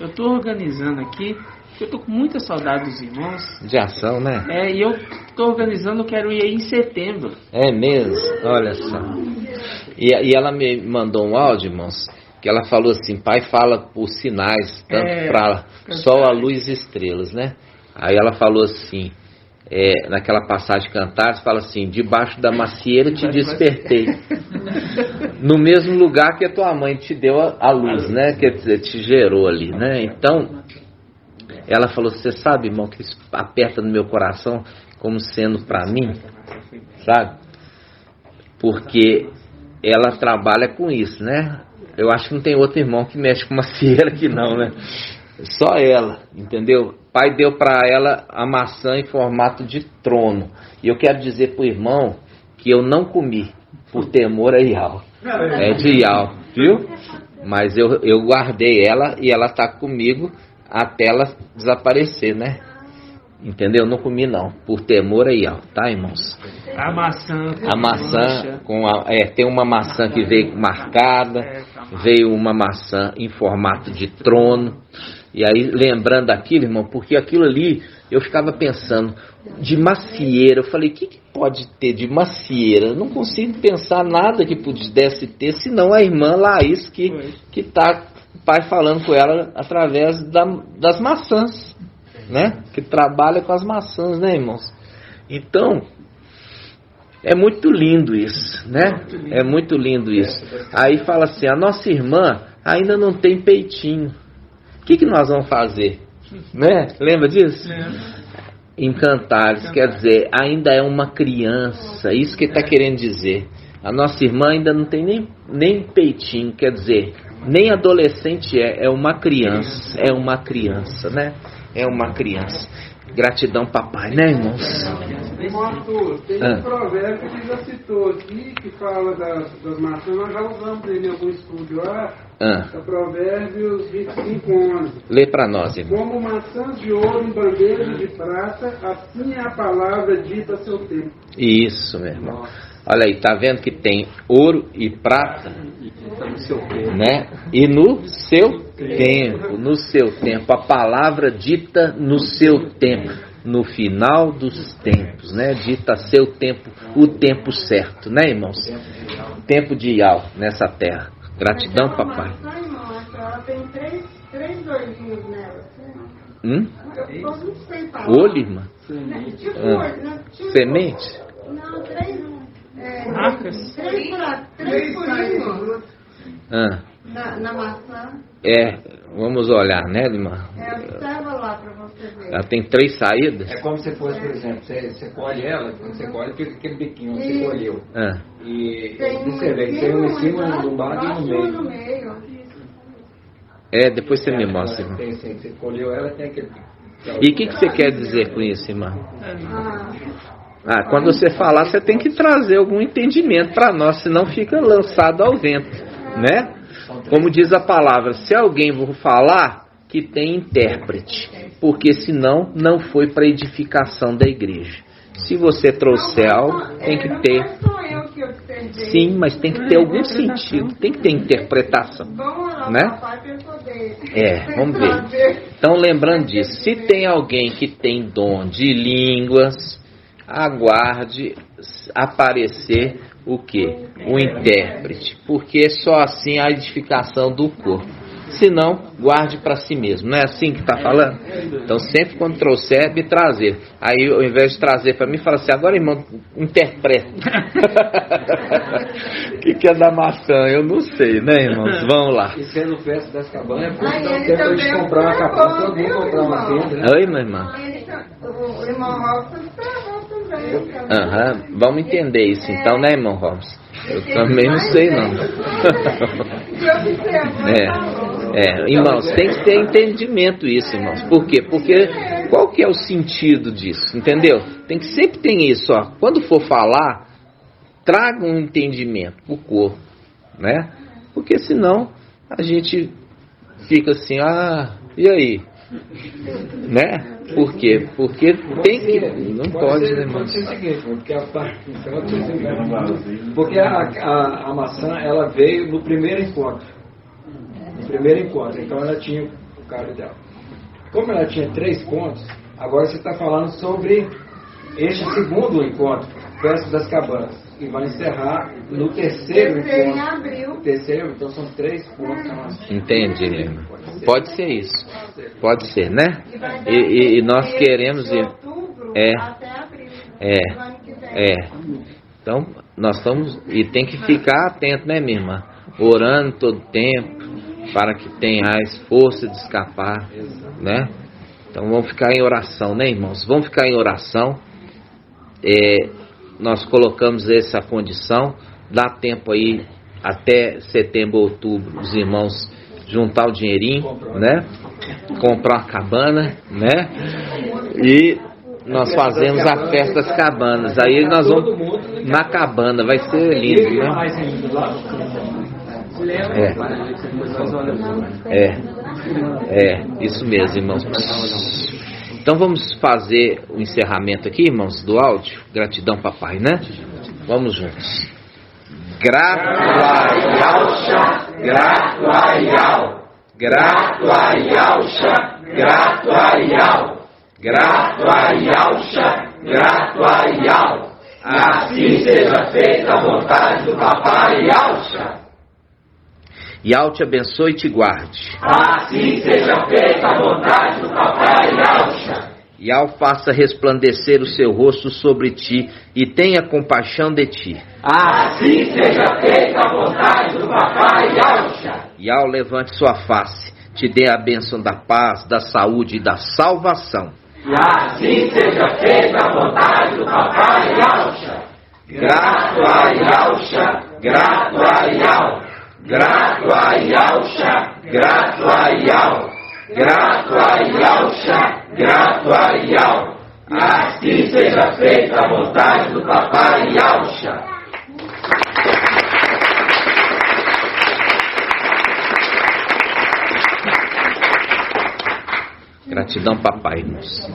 eu tô organizando aqui, porque eu tô com muita saudade dos irmãos. De ação, né? E eu tô organizando, eu quero ir aí em setembro. É mesmo? Olha só. E ela me mandou um áudio, irmãos, que ela falou assim: pai fala por sinais, tanto para sol, a luz e estrelas, né? Aí ela falou assim, naquela passagem de Cantares, fala assim: debaixo da macieira te despertei, no mesmo lugar que a tua mãe te deu a luz, né? Quer dizer, te gerou ali, né? Então, ela falou: você sabe, irmão, que isso aperta no meu coração como sendo para mim, sabe? Porque ela trabalha com isso, né? Eu acho que não tem outro irmão que mexe com macieira aqui não, né? Só ela, entendeu? O pai deu para ela a maçã em formato de trono. E eu quero dizer pro irmão que eu não comi por temor a Iau. É de Iau, viu? Mas eu guardei ela e ela está comigo até ela desaparecer, né? Entendeu? Não comi não, por temor a Iau, tá, irmãos? A maçã tem uma maçã que veio marcada, veio uma maçã em formato de trono. E aí, lembrando daquilo, irmão, porque aquilo ali, eu ficava pensando, de macieira, eu falei: o que pode ter de macieira? Eu não consigo pensar nada que pudesse ter, senão a irmã Laís, que tá o pai falando com ela através das maçãs, né? Que trabalha com as maçãs, né, irmãos? Então, é muito lindo isso, né? É muito lindo isso. Aí fala assim: a nossa irmã ainda não tem peitinho. O que nós vamos fazer? Né? Lembra disso? Em Cantares, quer dizer, ainda é uma criança. Isso que ele está querendo dizer. A nossa irmã ainda não tem nem peitinho, quer dizer, nem adolescente é uma criança. É uma criança, né? É uma criança. Gratidão, papai, né, irmãos? Arthur, tem um provérbio que já citou aqui, que fala das maçãs, nós já usamos ele em algum estudo lá, é Provérbios 25:11. Lê para nós, irmão. Como maçãs de ouro em bandejas de prata, assim é a palavra dita a seu tempo. Isso, meu irmão. Olha aí, tá vendo que tem ouro e prata, né? E no seu tempo, a palavra dita no seu tempo, no final dos tempos, né? Dita a seu tempo, o tempo certo, né, irmãos? Tempo de Iau nessa terra. Gratidão, papai. Ela tem três doidinhos nela. Olho, irmã? Semente? Não, três. Arcas? Três furinhos na maçã. Vamos olhar, né, irmã? Observa lá para você ver. Ela tem 3 saídas? É como se fosse, por exemplo, você colhe ela, quando você colhe aquele biquinho onde você colheu. E você vê que tem um em cima, no lado e no meio. Depois você me mostra, irmão. Tem sim, você colheu ela, tem aquele... E o que você quer dizer com isso, irmã? Quando você falar, você tem que trazer algum entendimento para nós, senão fica lançado ao vento, né? Como diz a palavra, se alguém for falar, que tem intérprete, porque senão não foi para edificação da igreja. Se você trouxer algo, tem que ter. Sim, mas tem que ter algum sentido, tem que ter interpretação, né? Vamos ver. Então, lembrando disso, se tem alguém que tem dom de línguas, aguarde aparecer o quê? O intérprete, porque só assim a edificação do corpo. Se não, guarde para si mesmo. Não é assim que está falando? Então, sempre quando trouxer, me trazer. Aí, ao invés de trazer para mim, fala assim, agora, irmão, interpreta. O que é da maçã? Eu não sei, né, irmãos? Vamos lá. E sendo festa das cabanas, é porque não tem pra gente comprar uma cabana, todo mundo comprar uma tenda, né? Oi, minha irmã. O irmão Robson também. Vamos entender isso então, né, irmão Robson? Eu também não sei, não. Irmãos, tem que ter entendimento isso, irmãos. Por quê? Porque qual que é o sentido disso, entendeu? Tem que sempre ter isso, ó. Quando for falar, traga um entendimento pro corpo, né? Porque senão a gente fica assim, e aí? Né? Por quê? Porque tem que... Não pode, né, irmão? Pode ser o seguinte, porque a maçã, ela veio no primeiro encontro. Então ela tinha o cara dela. Como ela tinha 3 pontos, agora você está falando sobre este segundo encontro, Festa das Cabanas. E vai encerrar no terceiro encontro. Em abril. Terceiro, então são 3 pontos. Entendi, Helena. Pode ser isso. Pode ser, né? E nós queremos... Até abril. Então, nós estamos... E tem que ficar atento, né, minha irmã? Orando todo tempo, para que tenhais força de escapar, né? Então, vamos ficar em oração, né, irmãos? Vamos ficar em oração. Nós colocamos essa condição, dá tempo aí até setembro, outubro, os irmãos juntar o dinheirinho, né? Comprar uma cabana, né? E nós fazemos a festa das cabanas. Aí nós vamos na cabana, vai ser lindo, né? Isso mesmo, irmãos. Então vamos fazer o encerramento aqui, irmãos, do áudio. Gratidão, papai, né? Vamos juntos. Grato a Yahshua, grato a Yahweh, grato a Yahshua, grato a Yahweh, grato a Yahshua, grato a Yahweh. Assim seja feita a vontade do papai Yahshua. Yahweh te abençoe e te guarde. Assim seja feita a vontade do papai Yahshua. Yahweh faça resplandecer o seu rosto sobre ti e tenha compaixão de ti. Assim seja feita a vontade do papai Yahshua. Yahweh levante sua face, te dê a bênção da paz, da saúde e da salvação. Assim seja feita a vontade do papai Yahshua. Grato a Yahshua, grato a Yahweh. Grato a Yahshua, grato a Yahweh, grato a Yahshua, grato a Yahweh. Assim seja feita a vontade do papai Yahshua. Gratidão, papai, irmãos.